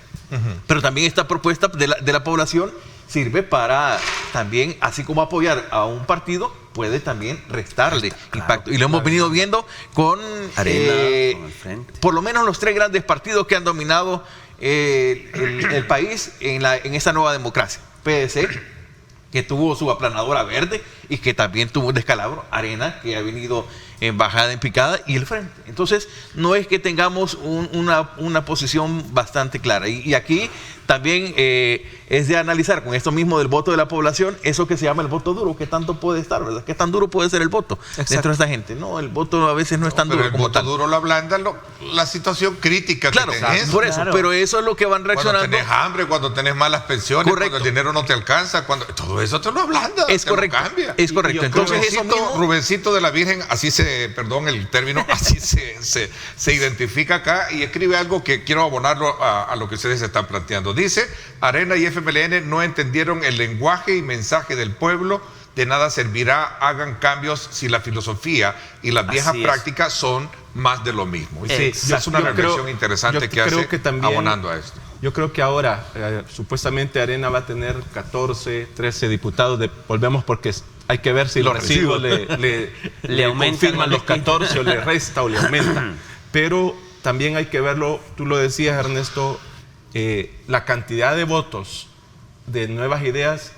Pero también esta propuesta de la población sirve para también, así como apoyar a un partido, puede también restarle impacto. Y lo hemos venido viendo con, Arena, con el Frente. Por lo menos los 3 grandes partidos que han dominado el país en esta nueva democracia. PDC, que tuvo su aplanadora verde y que también tuvo un descalabro. Arena, que ha venido en bajada, en picada, y el Frente. Entonces, no es que tengamos una posición bastante clara. Y aquí también es de analizar con esto mismo del voto de la población, eso que se llama el voto duro, ¿qué tanto puede estar, verdad? ¿Qué tan duro puede ser el voto dentro de esta gente? No, el voto a veces no es tan duro como tal. El voto duro lo ablanda la situación crítica que tenés. Por eso, pero eso es lo que van reaccionando. Cuando tenés hambre, cuando tenés malas pensiones, cuando el dinero no te alcanza, todo eso te lo ablanda, es correcto, lo cambia. Es correcto. Entonces, Rubencito de la Virgen, así perdón el término, así se identifica acá y escribe algo que quiero abonarlo a lo que ustedes están planteando. Dice, Arena y FMLN no entendieron el lenguaje y mensaje del pueblo, de nada servirá, hagan cambios si la filosofía y las viejas prácticas son más de lo mismo. Y sí, es una reflexión interesante que hace abonando a esto. Yo creo que ahora, supuestamente Arena va a tener 14, 13 diputados, volvemos porque hay que ver si los residuos le confirman los 14 o le resta o le aumenta. Pero también hay que verlo, tú lo decías, Ernesto, la cantidad de votos de Nuevas Ideas,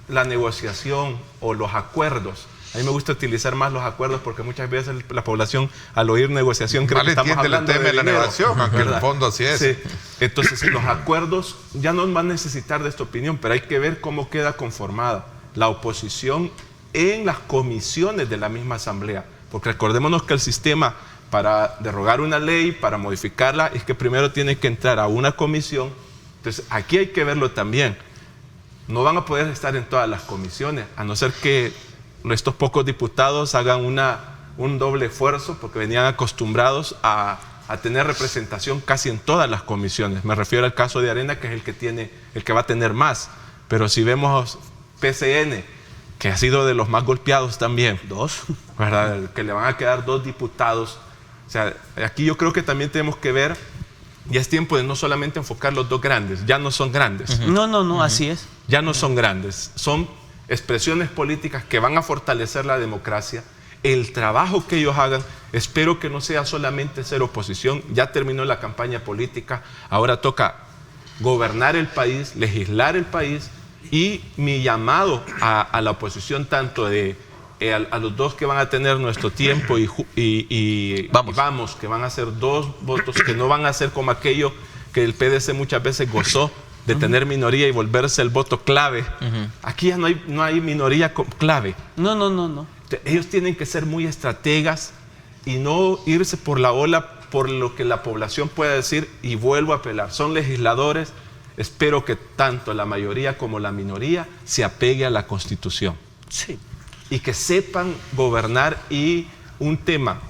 la negociación o los acuerdos. A mí me gusta utilizar más los acuerdos porque muchas veces la población al oír negociación cree que estamos hablando de la negociación, aunque en el fondo así es. Sí. Entonces los acuerdos ya no van a necesitar de esta opinión, pero hay que ver cómo queda conformada la oposición en las comisiones de la misma asamblea. Porque recordémonos que el sistema para derogar una ley, para modificarla, es que primero tiene que entrar a una comisión. Entonces aquí hay que verlo también. No van a poder estar en todas las comisiones, a no ser que estos pocos diputados hagan un doble esfuerzo, porque venían acostumbrados a tener representación casi en todas las comisiones. Me refiero al caso de Arena, que es el que va a tener más. Pero si vemos PCN, que ha sido de los más golpeados también, ¿verdad? Que le van a quedar 2 diputados. O sea, aquí yo creo que también tenemos que ver, ya es tiempo de no solamente enfocar los 2 grandes, ya no son grandes. No, así es. Ya no son grandes, son expresiones políticas que van a fortalecer la democracia. El trabajo que ellos hagan, espero que no sea solamente ser oposición. Ya terminó la campaña política, ahora toca gobernar el país, legislar el país. Y mi llamado a la oposición, tanto a los 2 que van a tener nuestro tiempo y vamos, que van a ser 2 votos, que no van a ser como aquello que el PDC muchas veces gozó de tener minoría y volverse el voto clave. Aquí ya no hay minoría clave. No. Ellos tienen que ser muy estrategas y no irse por la ola por lo que la población pueda decir, y vuelvo a apelar. Son legisladores. Espero que tanto la mayoría como la minoría se apegue a la Constitución. Sí. Y que sepan gobernar. Y un tema,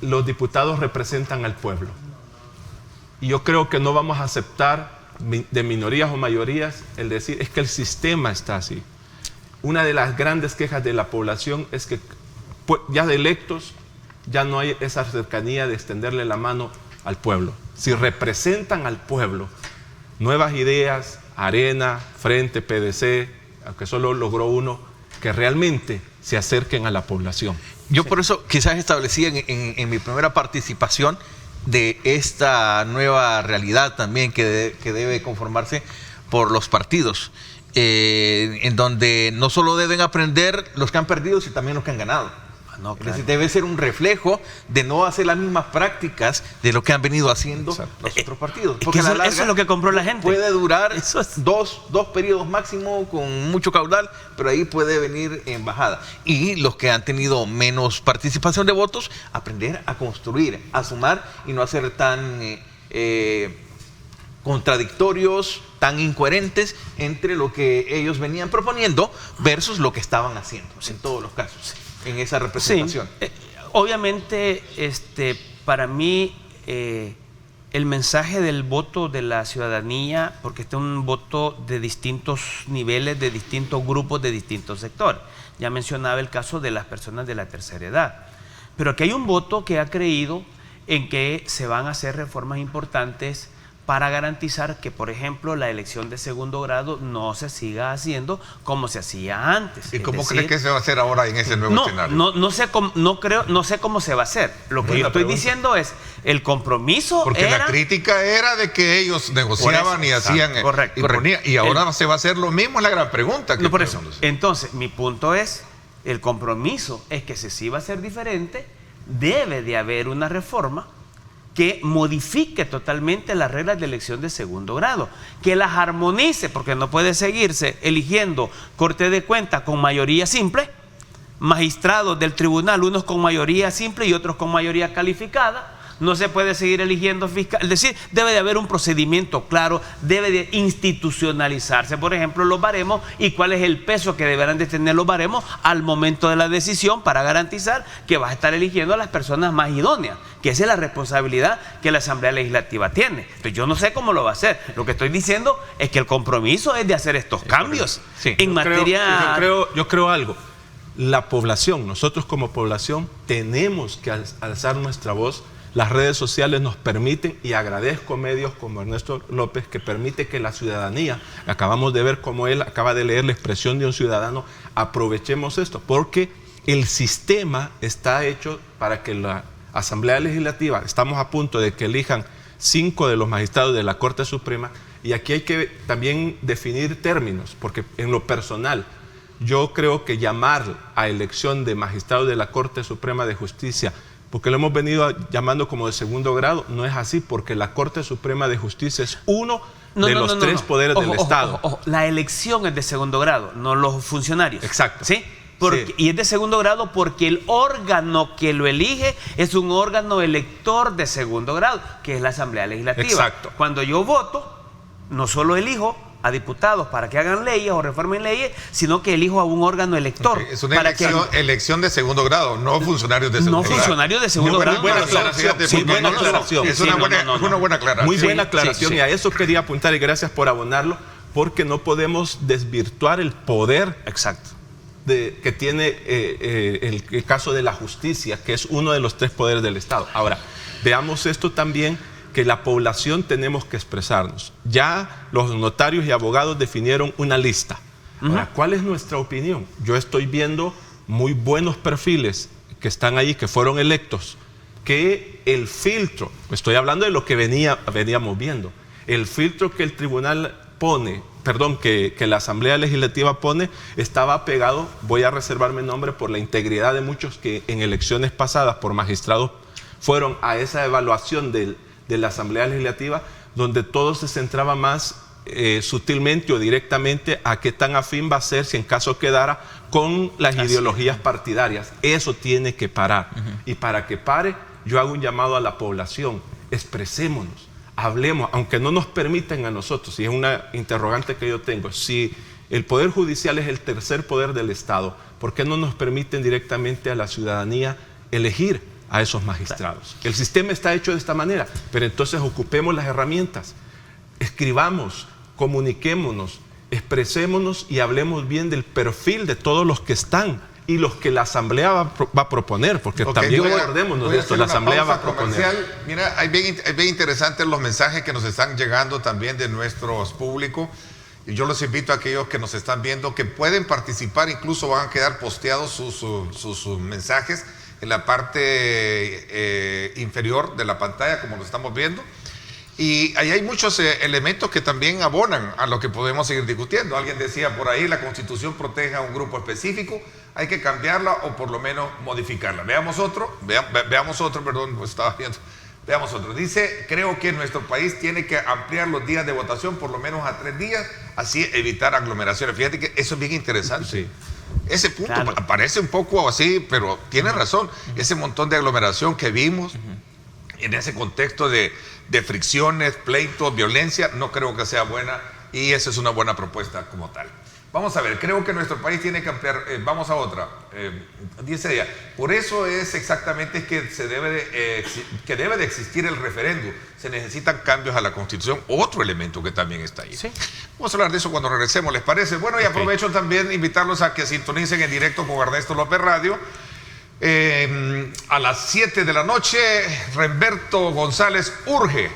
los diputados representan al pueblo. Y yo creo que no vamos a aceptar de minorías o mayorías el decir, es que el sistema está así. Una de las grandes quejas de la población es que ya de electos ya no hay esa cercanía de extenderle la mano al pueblo. Si representan al pueblo, Nuevas Ideas, Arena, Frente, PDC, aunque solo logró uno, que realmente se acerquen a la población. Yo por eso quizás establecí en mi primera participación de esta nueva realidad también que debe conformarse por los partidos, en donde no solo deben aprender los que han perdido, sino también los que han ganado. No, Es claro. decir, debe ser un reflejo de no hacer las mismas prácticas de lo que han venido haciendo los otros partidos. Es Porque que a la eso larga es lo que compró la gente. puede durar Eso es- dos periodos máximo con mucho caudal, pero ahí puede venir en bajada. Y los que han tenido menos participación de votos, aprender a construir, a sumar y no hacer tan contradictorios, tan incoherentes entre lo que ellos venían proponiendo versus lo que estaban haciendo, en todos los casos, en esa Sí, representación. obviamente, para mí, el mensaje del voto de la ciudadanía, porque este es un voto de distintos niveles, de distintos grupos, de distintos sectores. Ya mencionaba el caso de las personas de la tercera edad. Pero aquí hay un voto que ha creído en que se van a hacer reformas importantes para garantizar que, por ejemplo, la elección de segundo grado no se siga haciendo como se hacía antes. ¿Y Es cómo decir, cree que se va a hacer ahora en ese nuevo escenario? no sé cómo se va a hacer. Lo que Buena yo estoy pregunta. diciendo es, el compromiso Porque era... la crítica era de que ellos negociaban Por y eso, hacían, correcto, imponían, y ahora se va a hacer lo mismo, es la gran pregunta. Que No, por eso. podemos hacer. Entonces, mi punto es, el compromiso es que si sí va a ser diferente, debe de haber una reforma que modifique totalmente las reglas de elección de segundo grado, que las armonice, porque no puede seguirse eligiendo corte de cuenta con mayoría simple, magistrados del tribunal, unos con mayoría simple y otros con mayoría calificada. No se puede seguir eligiendo fiscal, es decir, debe de haber un procedimiento claro, debe de institucionalizarse, por ejemplo, los baremos y cuál es el peso que deberán de tener los baremos al momento de la decisión para garantizar que vas a estar eligiendo a las personas más idóneas, que esa es la responsabilidad que la Asamblea Legislativa tiene. Entonces, yo no sé cómo lo va a hacer. Lo que estoy diciendo es que el compromiso es de hacer estos cambios Sí. en materia... Yo creo algo. La población, nosotros como población, tenemos que alzar nuestra voz. Las redes sociales nos permiten, y agradezco medios como Ernesto López, que permite que la ciudadanía, acabamos de ver cómo él acaba de leer la expresión de un ciudadano, aprovechemos esto, porque el sistema está hecho para que la Asamblea Legislativa, estamos a punto de que elijan 5 de los magistrados de la Corte Suprema, y aquí hay que también definir términos, porque en lo personal, yo creo que llamar a elección de magistrados de la Corte Suprema de Justicia, porque lo hemos venido llamando como de segundo grado, no es así, porque la Corte Suprema de Justicia es uno de los tres poderes del Estado. Ojo, la elección es de segundo grado, no los funcionarios. Exacto. ¿Sí? Sí. Y es de segundo grado porque el órgano que lo elige es un órgano elector de segundo grado, que es la Asamblea Legislativa. Exacto. Cuando yo voto, no solo elijo a diputados para que hagan leyes o reformen leyes, sino que elijo a un órgano elector. Es una para elección de segundo grado, no funcionarios de segundo no grado. funcionarios de segundo Muy grado. buena no lo son. aclaración. Fíjate, Sí, porque buena no lo son. aclaración. Es Sí, una no, buena, no, no, una buena aclaración. Muy buena Sí, aclaración, sí. y a eso quería apuntar, y gracias por abonarlo, porque no podemos desvirtuar el poder Exacto. que tiene el caso de la justicia, que es uno de los tres poderes del Estado. Ahora, veamos esto también, que la población tenemos que expresarnos. Ya los notarios y abogados definieron una lista. Ahora, ¿cuál es nuestra opinión? Yo estoy viendo muy buenos perfiles que están ahí, que fueron electos, que el filtro, estoy hablando de lo que veníamos viendo, el filtro que el tribunal pone, que la Asamblea Legislativa pone, estaba pegado, voy a reservarme nombre por la integridad de muchos que en elecciones pasadas por magistrados fueron a esa evaluación de la Asamblea Legislativa, donde todo se centraba más sutilmente o directamente a qué tan afín va a ser, si en caso quedara, con las ideologías partidarias. Eso tiene que parar. Y para que pare, yo hago un llamado a la población: expresémonos, hablemos, aunque no nos permitan a nosotros, y es una interrogante que yo tengo, si el Poder Judicial es el tercer poder del Estado, ¿por qué no nos permiten directamente a la ciudadanía elegir a esos magistrados? El sistema está hecho de esta manera, pero entonces ocupemos las herramientas, escribamos, comuniquémonos, expresémonos y hablemos bien del perfil de todos los que están y los que la Asamblea va a proponer, porque también acordémonos de esto, la Asamblea va a proponer. Comercial. Mira, hay bien interesantes los mensajes que nos están llegando también de nuestros públicos, y yo los invito a aquellos que nos están viendo que pueden participar, incluso van a quedar posteados sus mensajes en la parte inferior de la pantalla, como lo estamos viendo. Y ahí hay muchos elementos que también abonan a lo que podemos seguir discutiendo. Alguien decía por ahí, la Constitución protege a un grupo específico. hay que cambiarla o por lo menos modificarla. Veamos otro, perdón, pues estaba viendo. Veamos otro. Dice, creo que nuestro país tiene que ampliar los días de votación por lo menos a 3 días, así evitar aglomeraciones. Fíjate que eso es bien interesante. Sí. Ese punto parece un poco así, pero tiene razón. Ese montón de aglomeración que vimos en ese contexto de fricciones, pleitos, violencia, no creo que sea buena, y esa es una buena propuesta como tal. Vamos a ver, creo que nuestro país tiene que ampliar, vamos a otra, dice ella, por eso es exactamente que debe de existir el referéndum, se necesitan cambios a la Constitución, otro elemento que también está ahí. Sí. Vamos a hablar de eso cuando regresemos, ¿les parece? Bueno, y aprovecho también invitarlos a que sintonicen en directo con Ernesto López Radio. A las 7 de la noche, Remberto González Urge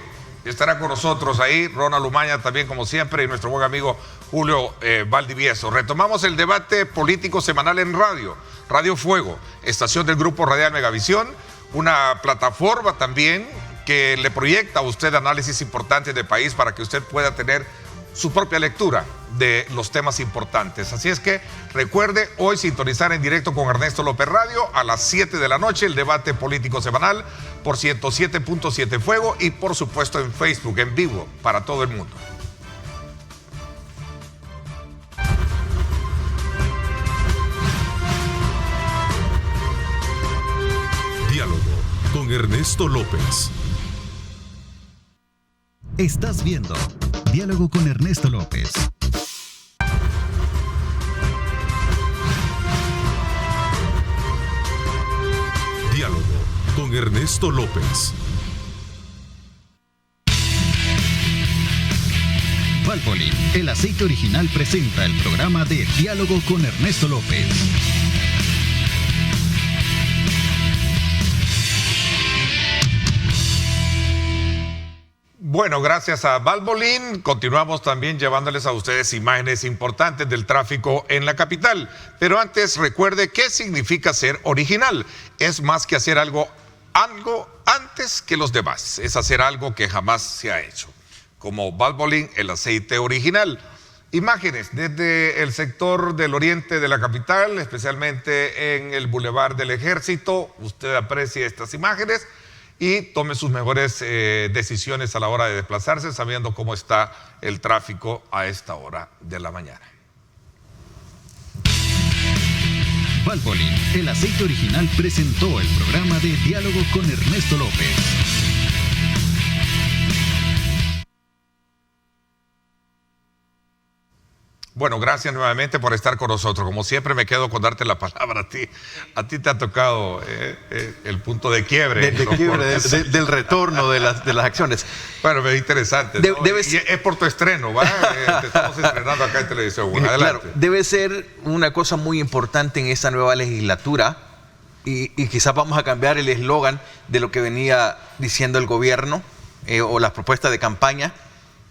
estará con nosotros ahí, Ronald Umaña también como siempre, y nuestro buen amigo Julio Valdivieso. Retomamos el debate político semanal en Radio Fuego, estación del Grupo Radial Megavisión, una plataforma también que le proyecta a usted análisis importantes de país para que usted pueda tener su propia lectura de los temas importantes. Así es que recuerde hoy sintonizar en directo con Ernesto López Radio a las 7 de la noche el debate político semanal por 107.7 Fuego y por supuesto en Facebook en vivo para todo el mundo. Diálogo con Ernesto López. Estás viendo Diálogo con Ernesto López. Diálogo con Ernesto López. Valvoline, el aceite original, presenta el programa de Diálogo con Ernesto López. Bueno, gracias a Valvoline, continuamos también llevándoles a ustedes imágenes importantes del tráfico en la capital. Pero antes, recuerde qué significa ser original. Es más que hacer algo antes que los demás. Es hacer algo que jamás se ha hecho. Como Valvoline, el aceite original. Imágenes desde el sector del oriente de la capital, especialmente en el Boulevard del Ejército. Usted aprecia estas imágenes y tome sus mejores decisiones a la hora de desplazarse, sabiendo cómo está el tráfico a esta hora de la mañana. Valvoline, el aceite original, presentó el programa de Diálogo con Ernesto López. Bueno, gracias nuevamente por estar con nosotros. Como siempre me quedo con darte la palabra a ti. A ti te ha tocado el punto de quiebre. Del retorno de las acciones. Bueno, es interesante, ¿no? Y es por tu estreno, ¿va? Te estamos estrenando acá en televisión. Bueno, adelante. Claro, debe ser una cosa muy importante en esta nueva legislatura y quizás vamos a cambiar el eslogan de lo que venía diciendo el gobierno o las propuestas de campaña,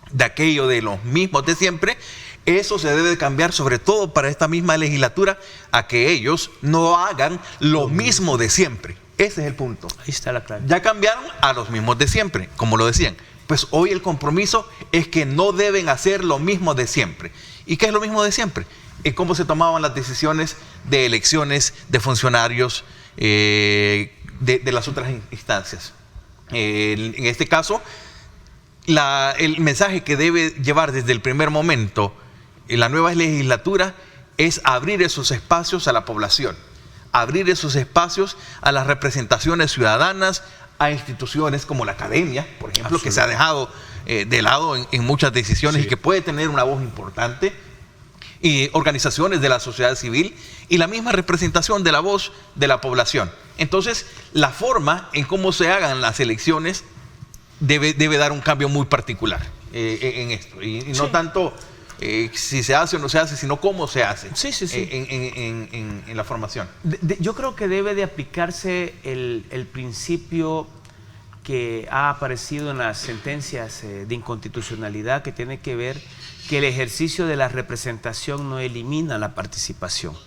de aquello de los mismos de siempre. Eso se debe de cambiar, sobre todo para esta misma legislatura, a que ellos no hagan lo mismo de siempre. Ese es el punto. Ahí está la clave. Ya cambiaron a los mismos de siempre, como lo decían. Pues hoy el compromiso es que no deben hacer lo mismo de siempre. ¿Y qué es lo mismo de siempre? Es cómo se tomaban las decisiones de elecciones de funcionarios de las otras instancias. En este caso, el mensaje que debe llevar desde el primer momento la nueva legislatura es abrir esos espacios a la población, abrir esos espacios a las representaciones ciudadanas, a instituciones como la academia, por ejemplo, que se ha dejado de lado en muchas decisiones y que puede tener una voz importante, y organizaciones de la sociedad civil y la misma representación de la voz de la población. Entonces, la forma en cómo se hagan las elecciones debe dar un cambio muy particular en esto, y no tanto si se hace o no se hace, sino cómo se hace en la formación. Yo creo que debe de aplicarse el principio que ha aparecido en las sentencias de inconstitucionalidad, que tiene que ver que el ejercicio de la representación no elimina la participación.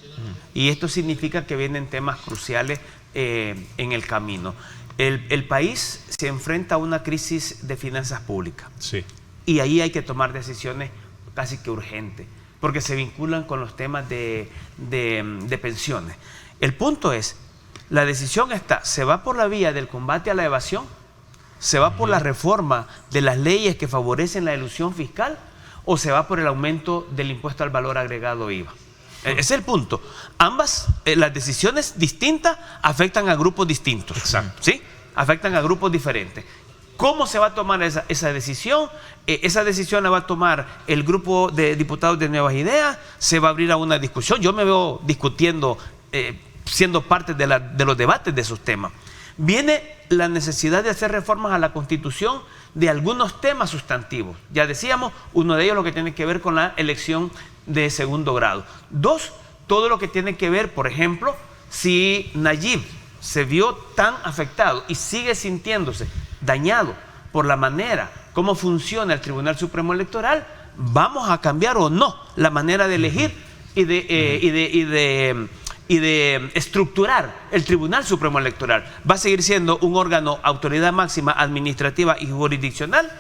Y esto significa que vienen temas cruciales en el camino. El país se enfrenta a una crisis de finanzas públicas. Sí. Y ahí hay que tomar decisiones casi que urgentes. porque se vinculan con los temas de pensiones. El punto es, la decisión está, ¿se va por la vía del combate a la evasión? ¿Se va por la reforma de las leyes que favorecen la elusión fiscal? ¿O se va por el aumento del impuesto al valor agregado IVA? Ese es el punto. Ambas, las decisiones distintas afectan a grupos distintos. Exacto. ¿Sí? Afectan a grupos diferentes. ¿Cómo se va a tomar esa decisión? Esa decisión la va a tomar el grupo de diputados de Nuevas Ideas. Se va a abrir a una discusión. Yo me veo discutiendo, siendo parte de los debates de esos temas. Viene la necesidad de hacer reformas a la Constitución de algunos temas sustantivos. Ya decíamos, uno de ellos lo que tiene que ver con la elección de segundo grado. 2, todo lo que tiene que ver, por ejemplo, si Nayib se vio tan afectado y sigue sintiéndose dañado por la manera como funciona el Tribunal Supremo Electoral, vamos a cambiar o no la manera de elegir y de estructurar el Tribunal Supremo Electoral. ¿Va a seguir siendo un órgano, autoridad máxima administrativa y jurisdiccional?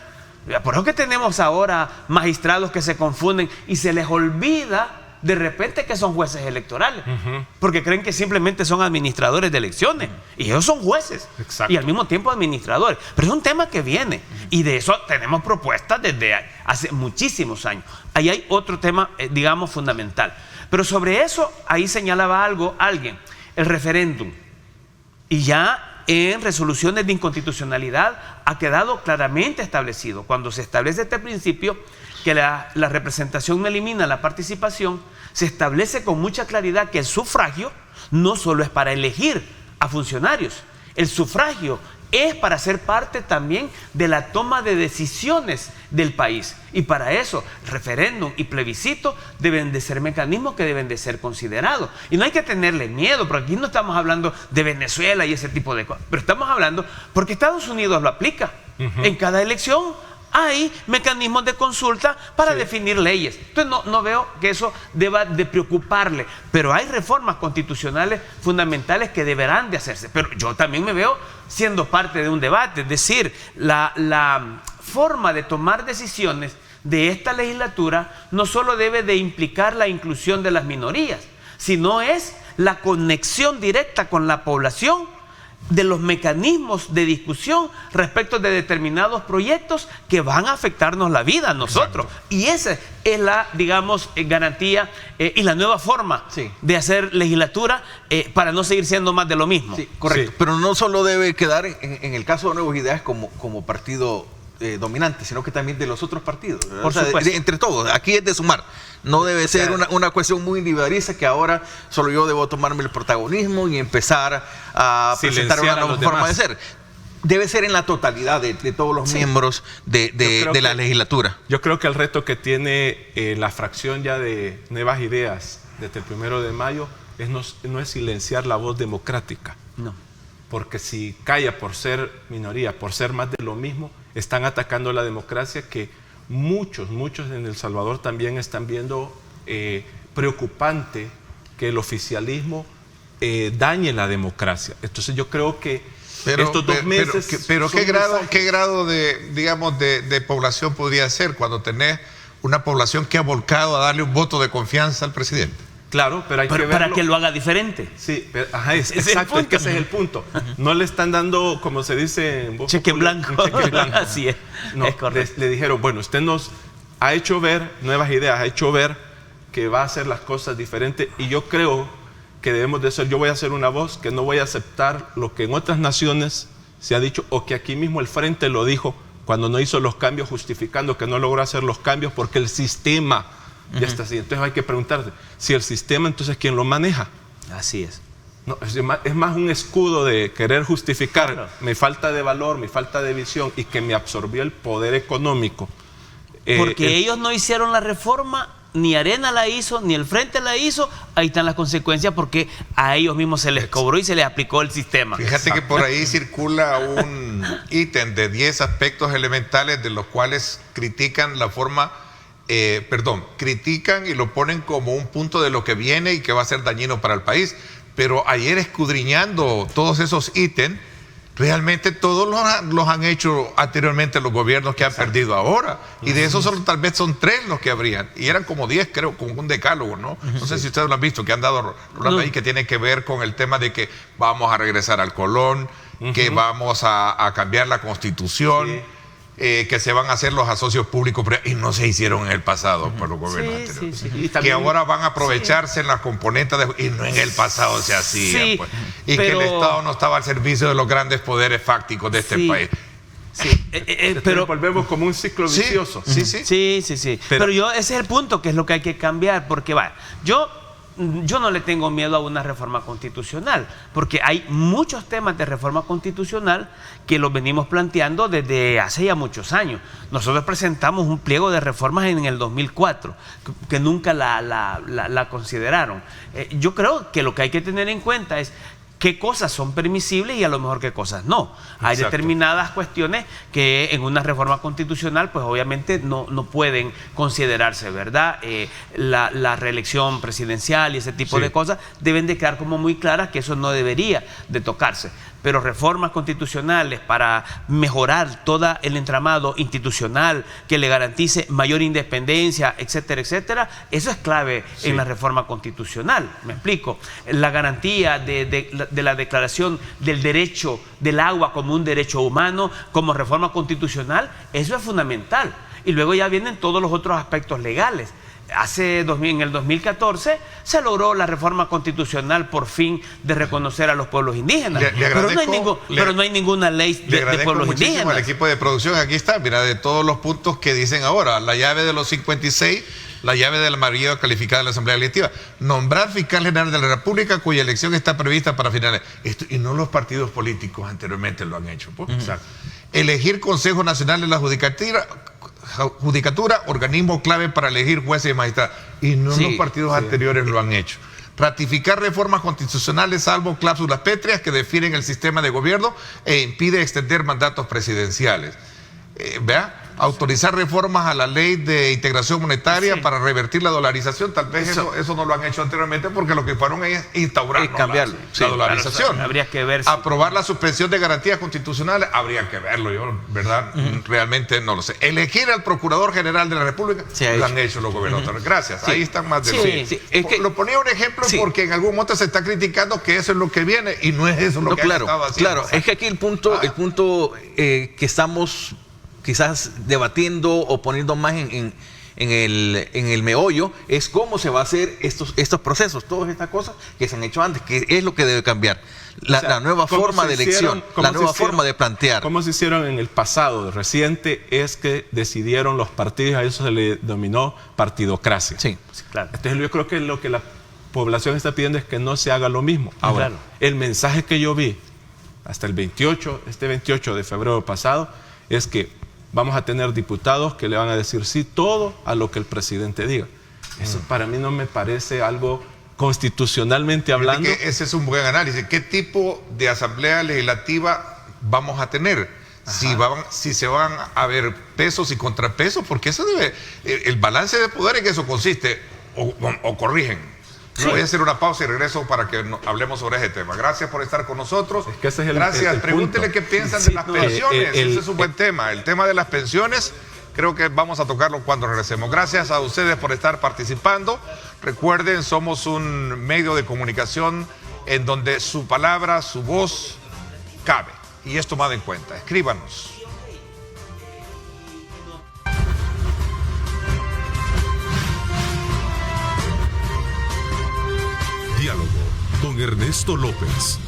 Por eso que tenemos ahora magistrados que se confunden y se les olvida de repente que son jueces electorales, porque creen que simplemente son administradores de elecciones, y ellos son jueces. Exacto. Y al mismo tiempo administradores. Pero es un tema que viene, y de eso tenemos propuestas desde hace muchísimos años. Ahí hay otro tema, digamos, fundamental. Pero sobre eso, ahí señalaba algo alguien, el referéndum. Y ya en resoluciones de inconstitucionalidad ha quedado claramente establecido, cuando se establece este principio, que la representación no elimina la participación, se establece con mucha claridad que el sufragio no solo es para elegir a funcionarios, el sufragio es para ser parte también de la toma de decisiones del país. Y para eso, referéndum y plebiscito deben de ser mecanismos que deben de ser considerados. Y no hay que tenerle miedo, porque aquí no estamos hablando de Venezuela y ese tipo de cosas, pero estamos hablando porque Estados Unidos lo aplica. En cada elección hay mecanismos de consulta para definir leyes. Entonces no veo que eso deba de preocuparle, pero hay reformas constitucionales fundamentales que deberán de hacerse. Pero yo también me veo siendo parte de un debate, es decir, la forma de tomar decisiones de esta legislatura no solo debe de implicar la inclusión de las minorías, sino es la conexión directa con la población de los mecanismos de discusión respecto de determinados proyectos que van a afectarnos la vida a nosotros. Exacto. Y esa es la, digamos, garantía y la nueva forma de hacer legislatura para no seguir siendo más de lo mismo. Sí, correcto. Sí. Pero no solo debe quedar en el caso de Nuevas Ideas como partido dominante, sino que también de los otros partidos. Por supuesto. Entre todos, aquí es de sumar. No debe ser una cuestión muy individualista que ahora solo yo debo tomarme el protagonismo y empezar a presentar una nueva forma de ser. Debe ser en la totalidad de todos los miembros de la legislatura. Yo creo que el reto que tiene la fracción ya de Nuevas Ideas desde el 1 de mayo no es silenciar la voz democrática. No. Porque si calla por ser minoría, por ser más de lo mismo, están atacando la democracia que muchos en El Salvador también están viendo preocupante que el oficialismo dañe la democracia. Entonces yo creo que estos 2 meses... Pero ¿qué grado de, digamos, de población podría ser cuando tenés una población que ha volcado a darle un voto de confianza al presidente? Claro, pero hay que verlo. Para que lo haga diferente. Sí, pero, exacto, es que ese es el punto. No le están dando, como se dice en cheque en blanco. Cheque en blanco. Así es. No, es correcto. Le dijeron, bueno, usted nos ha hecho ver Nuevas Ideas, ha hecho ver que va a hacer las cosas diferentes, y yo creo que debemos de ser, yo voy a ser una voz que no voy a aceptar lo que en otras naciones se ha dicho, o que aquí mismo el Frente lo dijo cuando no hizo los cambios, justificando que no logró hacer los cambios porque el sistema ya está así. Entonces hay que preguntarse, si el sistema, entonces ¿quién lo maneja? Así es. No, es más un escudo de querer justificar mi falta de valor, mi falta de visión, y que me absorbió el poder económico. Porque ellos no hicieron la reforma, ni Arena la hizo, ni el Frente la hizo. Ahí están las consecuencias, porque a ellos mismos se les cobró y se les aplicó el sistema. Fíjate que por ahí circula un ítem de 10 aspectos elementales de los cuales critican la forma... critican y lo ponen como un punto de lo que viene y que va a ser dañino para el país. Pero ayer, escudriñando todos esos ítems, realmente todos los han hecho anteriormente los gobiernos que han perdido ahora. Y de esos solo tal vez son 3 los que habrían. Y eran como 10, creo, como un decálogo, ¿no? No sé si ustedes lo han visto, que han dado hablando ahí, que tiene que ver con el tema de que vamos a regresar al Colón, que vamos a cambiar la Constitución. Que se van a hacer los asocios públicos y no se hicieron en el pasado por los gobiernos anteriores. Y que ahora van a aprovecharse en las componentes y no en el pasado se hacía. Pues. Y que el Estado no estaba al servicio de los grandes poderes fácticos de este país. Pero volvemos como un ciclo vicioso. Sí. Pero ese es el punto, que es lo que hay que cambiar, porque yo no le tengo miedo a una reforma constitucional, porque hay muchos temas de reforma constitucional que los venimos planteando desde hace ya muchos años. Nosotros presentamos un pliego de reformas en el 2004, que nunca la consideraron. Yo creo que lo que hay que tener en cuenta es qué cosas son permisibles y a lo mejor qué cosas no. Hay determinadas cuestiones que en una reforma constitucional pues obviamente no pueden considerarse, ¿verdad? La reelección presidencial y ese tipo de cosas deben de quedar como muy claras que eso no debería de tocarse. Pero reformas constitucionales para mejorar todo el entramado institucional que le garantice mayor independencia, etcétera, etcétera, eso es clave en la reforma constitucional. ¿Me explico? La garantía de la declaración del derecho del agua como un derecho humano, como reforma constitucional, eso es fundamental. Y luego ya vienen todos los otros aspectos legales. En el 2014 se logró la reforma constitucional por fin de reconocer a los pueblos indígenas. Pero no hay ninguna ley de pueblos indígenas. Al equipo de producción, aquí está, mira, de todos los puntos que dicen ahora, la llave de los 56, la llave de la mayoría calificada de la Asamblea Legislativa, nombrar fiscal general de la República cuya elección está prevista para finales. Y no los partidos políticos anteriormente lo han hecho. Pues. Elegir Consejo Nacional de la Judicatura, organismo clave para elegir jueces y magistrados. Y no los partidos anteriores lo han hecho. Ratificar reformas constitucionales salvo cláusulas pétreas que definen el sistema de gobierno e impide extender mandatos presidenciales. Autorizar reformas a la ley de integración monetaria para revertir la dolarización. Tal vez eso no lo han hecho anteriormente porque lo que fueron es instaurar la dolarización. Claro, habría que ver aprobar la suspensión de garantías constitucionales, habría que verlo. Yo, ¿verdad? Realmente no lo sé. Elegir al Procurador General de la República, lo han hecho los gobiernos. Gracias. Ahí están más de lo ponía un ejemplo porque en algún momento se está criticando que eso es lo que viene y no es eso lo que han estado haciendo. Claro, es que aquí el punto que estamos quizás debatiendo o poniendo más en el meollo es cómo se va a hacer estos procesos, todas estas cosas que se han hecho antes, que es lo que debe cambiar. La nueva forma de elección, la nueva forma de plantear. Como se hicieron en el pasado reciente es que decidieron los partidos, a eso se le denominó partidocracia. Claro. Entonces yo creo que lo que la población está pidiendo es que no se haga lo mismo. Ahora, el mensaje que yo vi hasta el 28 de febrero pasado, es que vamos a tener diputados que le van a decir sí todo a lo que el presidente diga. Eso para mí no me parece algo constitucionalmente hablando. Que ese es un buen análisis. ¿Qué tipo de asamblea legislativa vamos a tener? Si se van a ver pesos y contrapesos, porque eso el balance de poder en eso consiste, o corrigen. Voy a hacer una pausa y regreso para que hablemos sobre ese tema. Gracias por estar con nosotros. Es que ese es Gracias. Pregúntele qué piensan de las pensiones. Ese es un buen tema. El tema de las pensiones, creo que vamos a tocarlo cuando regresemos. Gracias a ustedes por estar participando. Recuerden, somos un medio de comunicación en donde su palabra, su voz cabe y es tomada en cuenta. Escríbanos. Diálogo con Ernesto López.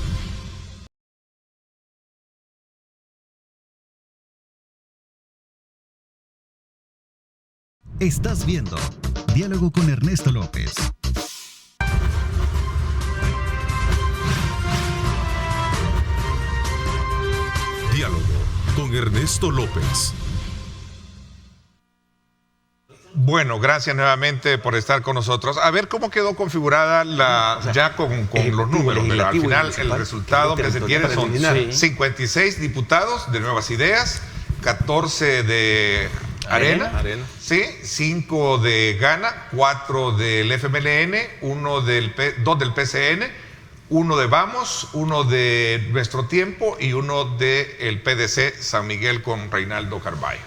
Estás viendo Diálogo con Ernesto López. Diálogo con Ernesto López. Bueno, gracias nuevamente por estar con nosotros. A ver cómo quedó configurada ya con los números. Al final el resultado que se tiene son 56 diputados de Nuevas Ideas, 14 de Arena. 5 de Gana, 4 del FMLN, 2 del PCN, uno de Vamos, uno de Nuestro Tiempo y uno del PDC San Miguel con Reinaldo Carballo.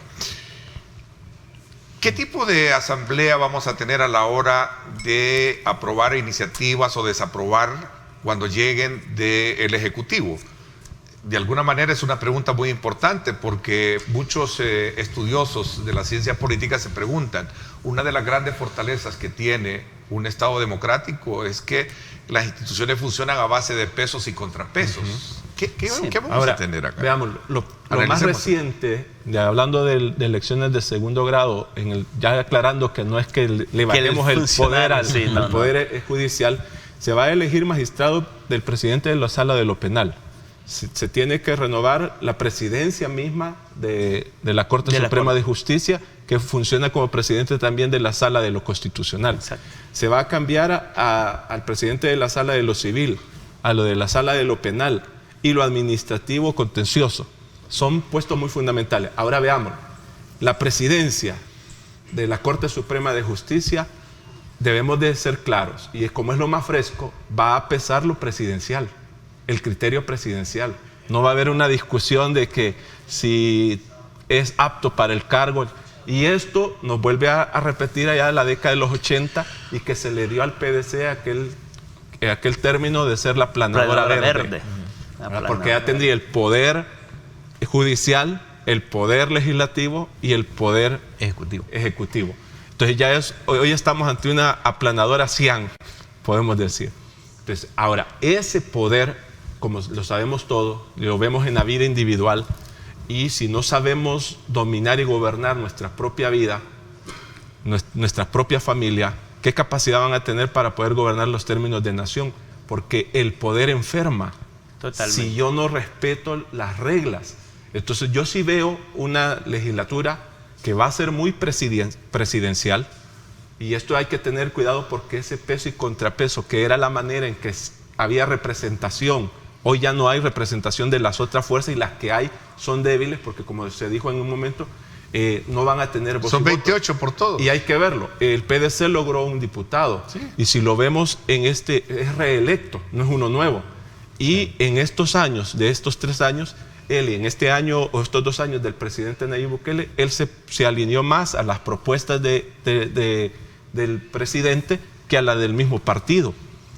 ¿Qué tipo de asamblea vamos a tener a la hora de aprobar iniciativas o desaprobar cuando lleguen del Ejecutivo? De alguna manera es una pregunta muy importante porque muchos estudiosos de la ciencia política se preguntan, una de las grandes fortalezas que tiene un Estado democrático es que las instituciones funcionan a base de pesos y contrapesos. ¿Qué vamos a tener acá? Veamos, lo más reciente, hablando de elecciones de segundo grado, ya aclarando que no es que le bajemos el poder al poder judicial, se va a elegir magistrado del presidente de la Sala de lo Penal. Se tiene que renovar la presidencia misma de la Corte Suprema de Justicia, que funciona como presidente también de la Sala de lo Constitucional. Exacto. Se va a cambiar al presidente de la Sala de lo Civil, a lo de la Sala de lo Penal y lo administrativo contencioso. Son puestos muy fundamentales. Ahora veamos, la presidencia de la Corte Suprema de Justicia, debemos de ser claros, y como es lo más fresco, va a pesar lo presidencial, el criterio presidencial. No va a haber una discusión de que si es apto para el cargo. Y esto nos vuelve a repetir allá de la década de los 80 y que se le dio al PDC aquel término de ser la planadora verde. Porque ya tendría el poder judicial, el poder legislativo y el poder ejecutivo. Entonces hoy estamos ante una aplanadora cian, podemos decir. Entonces, ahora, ese poder, como lo sabemos todos, lo vemos en la vida individual, y si no sabemos dominar y gobernar nuestra propia vida, nuestra propia familia, ¿qué capacidad van a tener para poder gobernar los términos de nación? Porque el poder enferma. Totalmente. Si yo no respeto las reglas. Entonces yo sí veo una legislatura que va a ser muy presidencial, y esto hay que tener cuidado porque ese peso y contrapeso, que era la manera en que había representación, hoy ya no hay representación de las otras fuerzas, y las que hay son débiles porque, como se dijo en un momento, no van a tener voz. Son 28 por todo. Y hay que verlo. El PDC logró un diputado. Sí. Y si lo vemos es reelecto, no es uno nuevo. Y en estos años, de estos 3 años, él en este año o estos 2 años del presidente Nayib Bukele, él se alineó más a las propuestas del presidente que a la del mismo partido.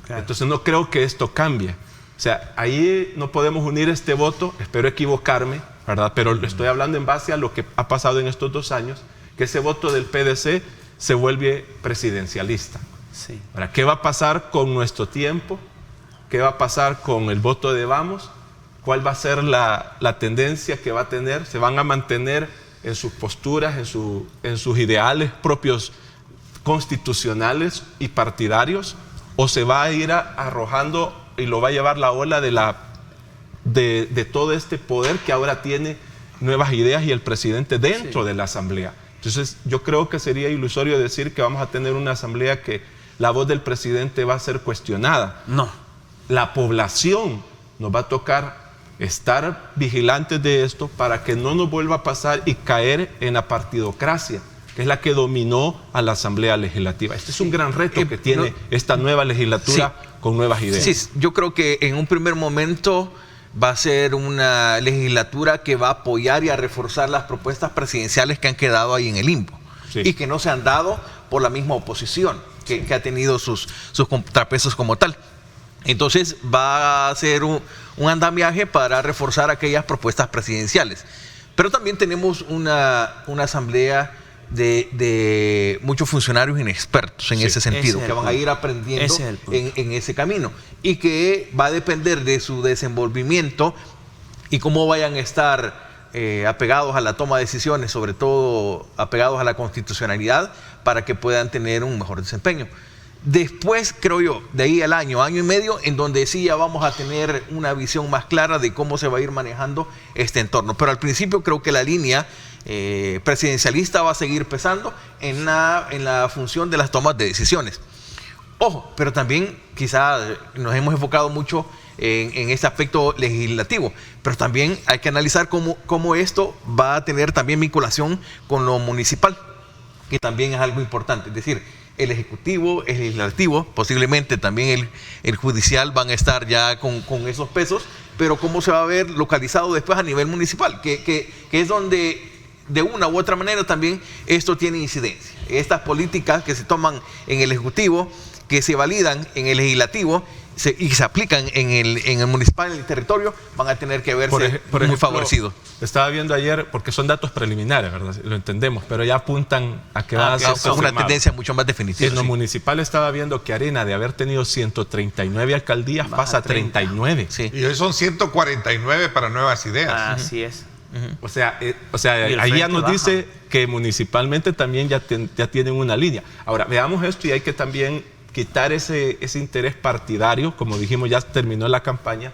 Claro. Entonces no creo que esto cambie. O sea, ahí no podemos unir este voto, espero equivocarme, ¿verdad? Pero estoy hablando en base a lo que ha pasado en estos 2 años, que ese voto del PDC se vuelve presidencialista. Sí. Ahora, ¿qué va a pasar con Nuestro Tiempo? ¿Qué va a pasar con el voto de Vamos? ¿Cuál va a ser la tendencia que va a tener? ¿Se van a mantener en sus posturas, en sus ideales propios constitucionales y partidarios? ¿O se va a ir arrojando y lo va a llevar la ola de todo este poder que ahora tiene nuevas ideas y el presidente dentro de la asamblea? Entonces yo creo que sería ilusorio decir que vamos a tener una asamblea que la voz del presidente va a ser cuestionada. No. La población nos va a tocar estar vigilantes de esto para que no nos vuelva a pasar y caer en la partidocracia, que es la que dominó a la Asamblea Legislativa. Este es un gran reto que tiene esta nueva legislatura con nuevas ideas. Sí, yo creo que en un primer momento va a ser una legislatura que va a apoyar y a reforzar las propuestas presidenciales que han quedado ahí en el limbo y que no se han dado por la misma oposición que ha tenido sus contrapesos como tal. Entonces va a ser un andamiaje para reforzar aquellas propuestas presidenciales. Pero también tenemos una asamblea de muchos funcionarios inexpertos en ese sentido, que van a ir aprendiendo en ese camino, y que va a depender de su desenvolvimiento y cómo vayan a estar apegados a la toma de decisiones, sobre todo apegados a la constitucionalidad, para que puedan tener un mejor desempeño. Después, creo yo, de ahí al año y medio, en donde sí ya vamos a tener una visión más clara de cómo se va a ir manejando este entorno. Pero al principio creo que la línea presidencialista va a seguir pesando en la función de las tomas de decisiones. Ojo, pero también quizá nos hemos enfocado mucho en este aspecto legislativo, pero también hay que analizar cómo esto va a tener también vinculación con lo municipal, que también es algo importante. Es decir, el Ejecutivo, el Legislativo, posiblemente también el Judicial van a estar ya con esos pesos, pero cómo se va a ver localizado después a nivel municipal, que es donde de una u otra manera también esto tiene incidencia. Estas políticas que se toman en el Ejecutivo, que se validan en el Legislativo y se aplican en el municipal, en el territorio, van a tener que verse muy favorecidos. Estaba viendo ayer, porque son datos preliminares, ¿verdad? Lo entendemos, pero ya apuntan a que va a ser una tendencia mucho más definitiva. En lo municipal estaba viendo que Arena, de haber tenido 139 alcaldías, pasa a 39. Sí. Y hoy son 149 para Nuevas Ideas. Así es. O sea, ahí ya nos dice que municipalmente también ya tienen una línea. Ahora, veamos esto y hay que también quitar ese interés partidario, como dijimos, ya terminó la campaña.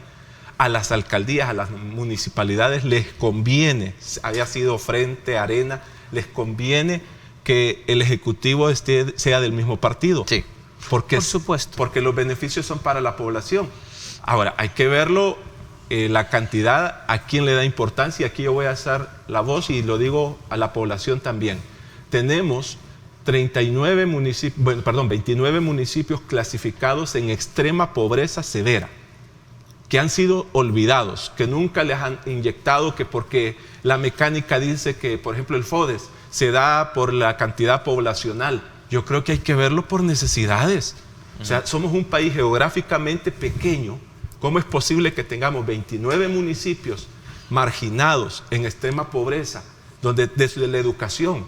A las alcaldías, a las municipalidades les conviene, haya sido Frente, Arena, les conviene que el Ejecutivo sea del mismo partido. Sí. Porque, por supuesto. Porque los beneficios son para la población. Ahora, hay que verlo, la cantidad, a quién le da importancia. Aquí yo voy a alzar la voz y lo digo a la población también. Tenemos 29 municipios clasificados en extrema pobreza severa, que han sido olvidados, que nunca les han inyectado, que porque la mecánica dice que, por ejemplo, el FODES se da por la cantidad poblacional. Yo creo que hay que verlo por necesidades. O sea, somos un país geográficamente pequeño. ¿Cómo es posible que tengamos 29 municipios marginados en extrema pobreza, donde desde la educación?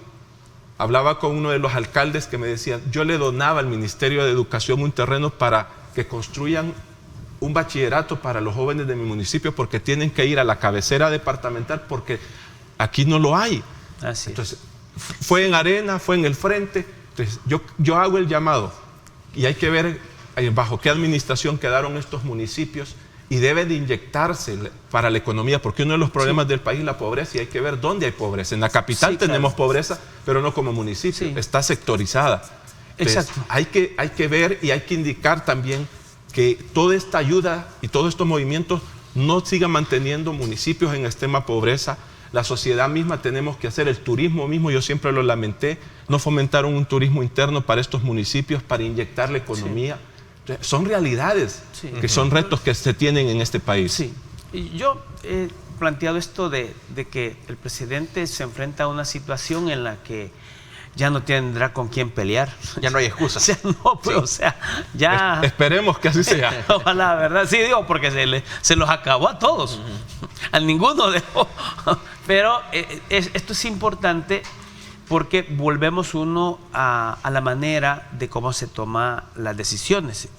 Hablaba con uno de los alcaldes que me decían, yo le donaba al Ministerio de Educación un terreno para que construyan un bachillerato para los jóvenes de mi municipio, porque tienen que ir a la cabecera departamental porque aquí no lo hay. Así es. Entonces, fue en Arena, fue en el Frente. Entonces, yo hago el llamado y hay que ver bajo qué administración quedaron estos municipios y debe de inyectarse para la economía, porque uno de los problemas del país es la pobreza y hay que ver dónde hay pobreza. En la capital tenemos pobreza, pero no como municipio, está sectorizada. Entonces, exacto. Hay que ver y hay que indicar también que toda esta ayuda y todos estos movimientos no sigan manteniendo municipios en extrema pobreza. La sociedad misma tenemos que hacer, el turismo mismo, yo siempre lo lamenté, no fomentaron un turismo interno para estos municipios, para inyectar la economía. Sí. Son realidades que son retos que se tienen en este país. Sí, y yo he planteado esto de que el presidente se enfrenta a una situación en la que ya no tendrá con quién pelear. Ya no hay excusa. O sea, no, pues, o sea, ya... Esperemos que así sea. Ojalá, ¿verdad? Sí, digo, porque se los acabó a todos. A ninguno dejó. Pero esto es importante porque volvemos uno a la manera de cómo se toman las decisiones.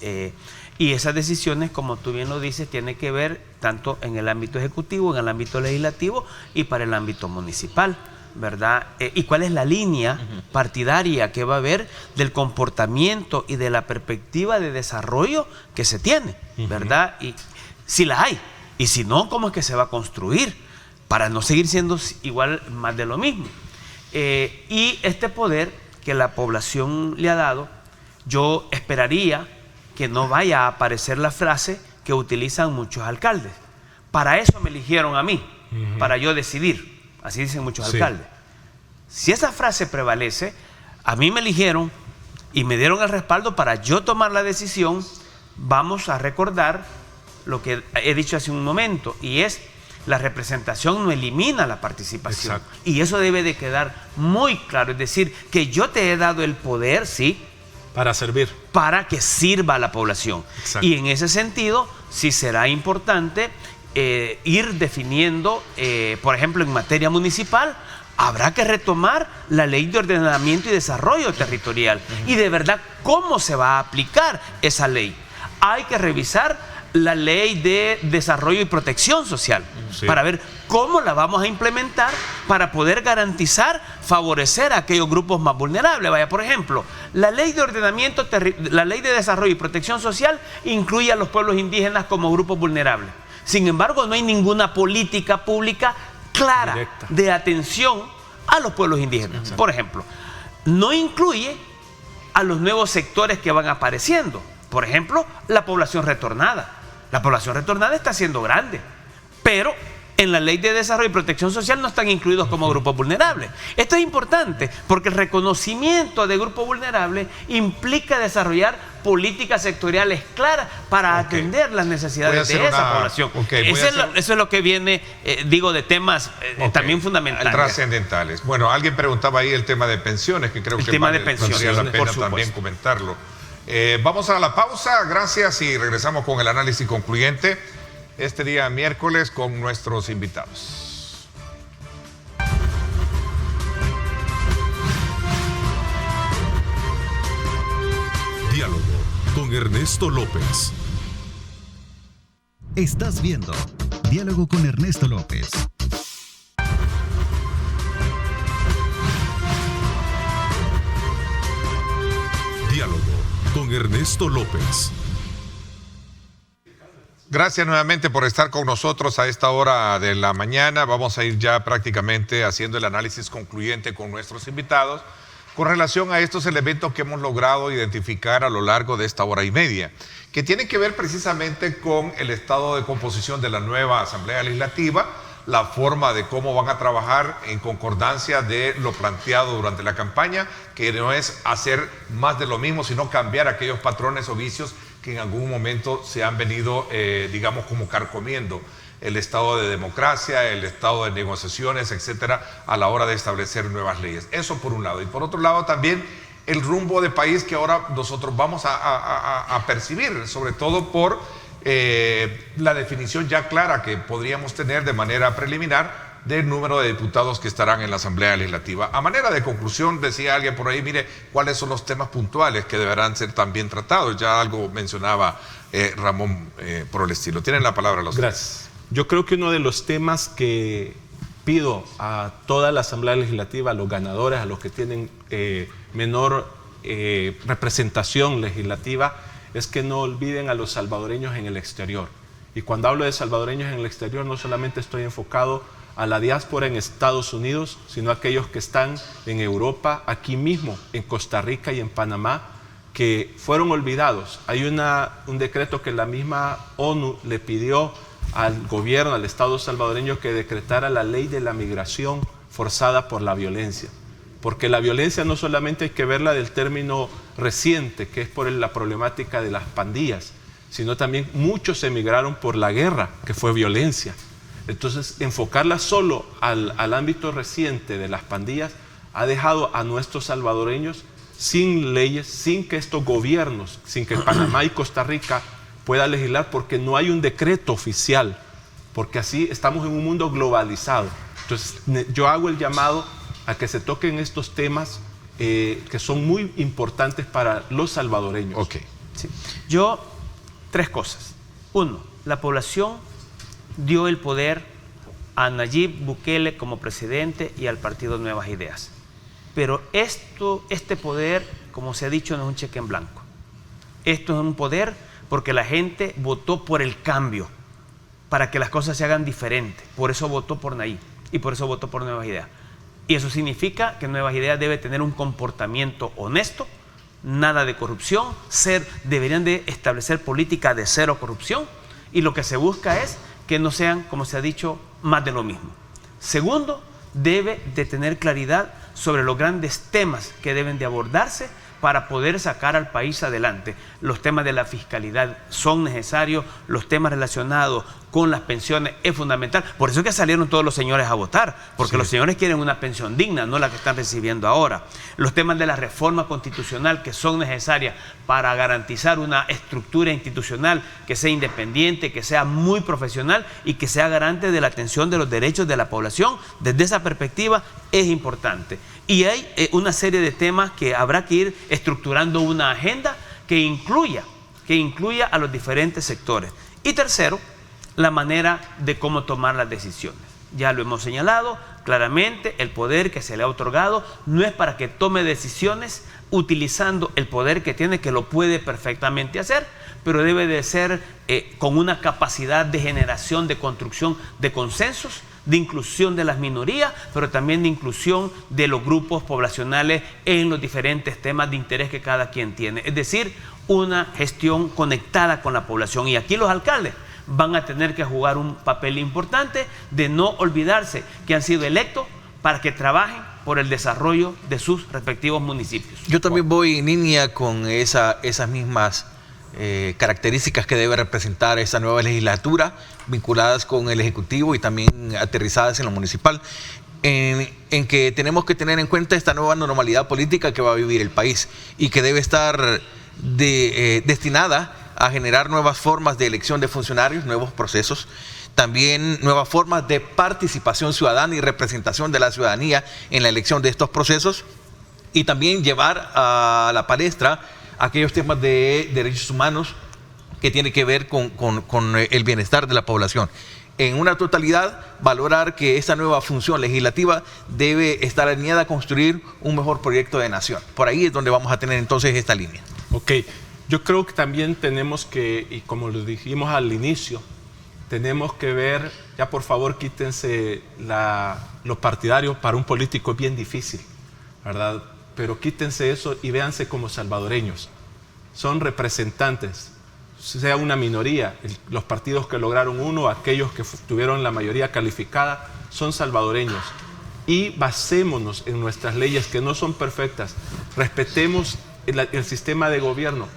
Y esas decisiones, como tú bien lo dices, tienen que ver tanto en el ámbito ejecutivo, en el ámbito legislativo y para el ámbito municipal, ¿verdad? ¿Y cuál es la línea partidaria que va a haber del comportamiento y de la perspectiva de desarrollo que se tiene, ¿verdad? Y si la hay, y si no, ¿cómo es que se va a construir? Para no seguir siendo igual más de lo mismo. Y este poder que la población le ha dado, yo esperaría que no vaya a aparecer la frase que utilizan muchos alcaldes. Para eso me eligieron a mí, para yo decidir. Así dicen muchos alcaldes. Si esa frase prevalece, a mí me eligieron y me dieron el respaldo para yo tomar la decisión. Vamos a recordar lo que he dicho hace un momento, y es: la representación no elimina la participación. Exacto. Y eso debe de quedar muy claro. Es decir, que yo te he dado el poder, sí, para servir, para que sirva a la población. Exacto. Y en ese sentido, sí será importante ir definiendo, por ejemplo, en materia municipal, habrá que retomar la Ley de Ordenamiento y Desarrollo Territorial. Y de verdad, ¿cómo se va a aplicar esa ley? Hay que revisar la Ley de Desarrollo y Protección Social para ver cómo la vamos a implementar para poder garantizar, favorecer a aquellos grupos más vulnerables. Vaya, por ejemplo, la Ley de Desarrollo y Protección Social incluye a los pueblos indígenas como grupos vulnerables. Sin embargo, no hay ninguna política pública clara, directa, de atención a los pueblos indígenas. Por ejemplo, no incluye a los nuevos sectores que van apareciendo. Por ejemplo, la población retornada. La población retornada está siendo grande, pero en la Ley de Desarrollo y Protección Social no están incluidos como grupos vulnerables. Esto es importante porque el reconocimiento de grupos vulnerables implica desarrollar políticas sectoriales claras para atender las necesidades de esa población. Eso es lo que viene, de temas también fundamentales. Trascendentales. Bueno, alguien preguntaba ahí el tema de pensiones, que creo que valdría la pena también comentarlo. Vamos a la pausa, gracias, y regresamos con el análisis concluyente este día miércoles con nuestros invitados. Diálogo con Ernesto López. Estás viendo Diálogo con Ernesto López. Diálogo con Ernesto López. Gracias nuevamente por estar con nosotros a esta hora de la mañana. Vamos a ir ya prácticamente haciendo el análisis concluyente con nuestros invitados con relación a estos elementos que hemos logrado identificar a lo largo de esta hora y media, que tienen que ver precisamente con el estado de composición de la nueva Asamblea Legislativa, la forma de cómo van a trabajar en concordancia de lo planteado durante la campaña, que no es hacer más de lo mismo, sino cambiar aquellos patrones o vicios que en algún momento se han venido, como carcomiendo el estado de democracia, el estado de negociaciones, etcétera, a la hora de establecer nuevas leyes. Eso por un lado. Y por otro lado también el rumbo de país que ahora nosotros vamos a percibir, sobre todo por la definición ya clara que podríamos tener de manera preliminar del número de diputados que estarán en la Asamblea Legislativa. A manera de conclusión, decía alguien por ahí, mire, ¿cuáles son los temas puntuales que deberán ser también tratados? Ya algo mencionaba Ramón por el estilo. Tienen la palabra los Gracias. Yo creo que uno de los temas que pido a toda la Asamblea Legislativa, a los ganadores, a los que tienen menor representación legislativa, es que no olviden a los salvadoreños en el exterior. Y cuando hablo de salvadoreños en el exterior, no solamente estoy enfocado a la diáspora en Estados Unidos, sino a aquellos que están en Europa, aquí mismo, en Costa Rica y en Panamá, que fueron olvidados. Hay un decreto que la misma ONU le pidió al gobierno, al Estado salvadoreño, que decretara la ley de la migración forzada por la violencia. Porque la violencia no solamente hay que verla del término reciente, que es por la problemática de las pandillas, sino también muchos emigraron por la guerra, que fue violencia. Entonces, enfocarla solo al ámbito reciente de las pandillas ha dejado a nuestros salvadoreños sin leyes, sin que estos gobiernos, sin que Panamá y Costa Rica puedan legislar, porque no hay un decreto oficial, porque así estamos en un mundo globalizado. Entonces, yo hago el llamado a que se toquen estos temas que son muy importantes para los salvadoreños. Ok. Sí. Tres cosas. Uno, la población dio el poder a Nayib Bukele como presidente y al partido Nuevas Ideas. Pero este poder, como se ha dicho, no es un cheque en blanco. Esto es un poder porque la gente votó por el cambio, para que las cosas se hagan diferentes. Por eso votó por Nayib y por eso votó por Nuevas Ideas. Y eso significa que Nuevas Ideas debe tener un comportamiento honesto, nada de corrupción, deberían de establecer política de cero corrupción, y lo que se busca es que no sean, como se ha dicho, más de lo mismo. Segundo, debe de tener claridad sobre los grandes temas que deben de abordarse para poder sacar al país adelante. Los temas de la fiscalidad son necesarios, los temas relacionados con las pensiones es fundamental. Por eso es que salieron todos los señores a votar, porque los señores quieren una pensión digna, no la que están recibiendo ahora. Los temas de la reforma constitucional que son necesarias para garantizar una estructura institucional que sea independiente, que sea muy profesional y que sea garante de la atención de los derechos de la población. Desde esa perspectiva es importante. Y hay una serie de temas que habrá que ir estructurando una agenda que incluya a los diferentes sectores. Y tercero, la manera de cómo tomar las decisiones. Ya lo hemos señalado claramente, el poder que se le ha otorgado no es para que tome decisiones utilizando el poder que tiene, que lo puede perfectamente hacer, pero debe de ser con una capacidad de generación, de construcción de consensos, de inclusión de las minorías, pero también de inclusión de los grupos poblacionales en los diferentes temas de interés que cada quien tiene. Es decir, una gestión conectada con la población. Y aquí los alcaldes van a tener que jugar un papel importante de no olvidarse que han sido electos para que trabajen por el desarrollo de sus respectivos municipios. Yo también voy en línea con esas mismas características que debe representar esta nueva legislatura, vinculadas con el Ejecutivo y también aterrizadas en lo municipal, en que tenemos que tener en cuenta esta nueva normalidad política que va a vivir el país y que debe estar destinada a generar nuevas formas de elección de funcionarios, nuevos procesos, también nuevas formas de participación ciudadana y representación de la ciudadanía en la elección de estos procesos, y también llevar a la palestra aquellos temas de derechos humanos que tienen que ver con el bienestar de la población. En una totalidad, valorar que esta nueva función legislativa debe estar alineada a construir un mejor proyecto de nación. Por ahí es donde vamos a tener entonces esta línea. Ok, yo creo que también tenemos que, y como lo dijimos al inicio, tenemos que ver, ya por favor quítense los partidarios. Para un político es bien difícil, ¿verdad? Pero quítense eso y véanse como salvadoreños. Son representantes, sea una minoría, los partidos que lograron uno, aquellos que tuvieron la mayoría calificada, son salvadoreños. Y basémonos en nuestras leyes, que no son perfectas. Respetemos el sistema de gobierno.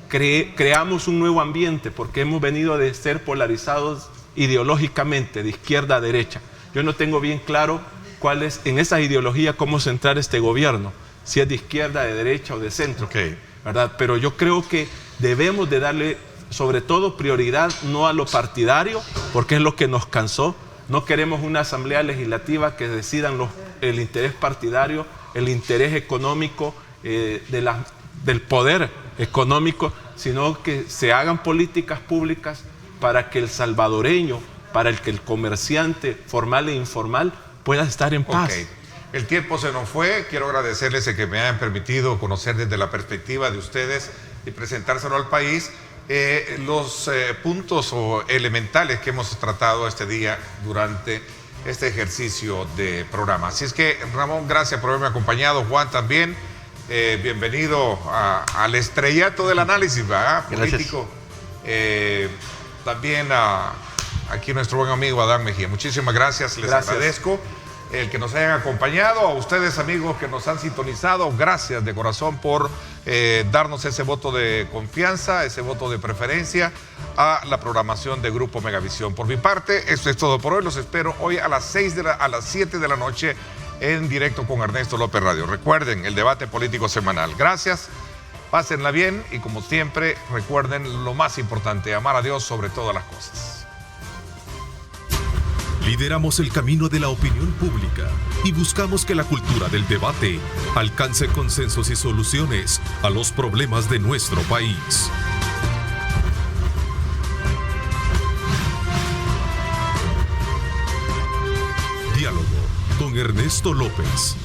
Creamos un nuevo ambiente, porque hemos venido de ser polarizados ideológicamente, de izquierda a derecha. Yo no tengo bien claro cuál es, en esa ideología, cómo centrar este gobierno, si es de izquierda, de derecha o de centro, ¿verdad? Pero yo creo que debemos de darle, sobre todo, prioridad no a lo partidario, porque es lo que nos cansó. No queremos una asamblea legislativa que decidan el interés partidario, el interés económico, del poder económico, sino que se hagan políticas públicas para que el salvadoreño, para que el comerciante formal e informal pueda estar en paz. El tiempo se nos fue. Quiero agradecerles el que me hayan permitido conocer desde la perspectiva de ustedes y presentárselo al país los puntos elementales que hemos tratado este día durante este ejercicio de programa. Así es que, Ramón, gracias por haberme acompañado. Juan, también bienvenido al estrellato del análisis, ¿verdad? Político. También aquí nuestro buen amigo Adán Mejía. Muchísimas gracias, les agradezco el que nos hayan acompañado. A ustedes, amigos, que nos han sintonizado, gracias de corazón por darnos ese voto de confianza, ese voto de preferencia a la programación de Grupo Megavisión. Por mi parte, esto es todo por hoy. Los espero hoy a las 7 de la noche en directo con Ernesto López Radio. Recuerden, el debate político semanal. Gracias, pásenla bien y, como siempre, recuerden lo más importante: amar a Dios sobre todas las cosas. Lideramos el camino de la opinión pública y buscamos que la cultura del debate alcance consensos y soluciones a los problemas de nuestro país. Diálogo con Ernesto López.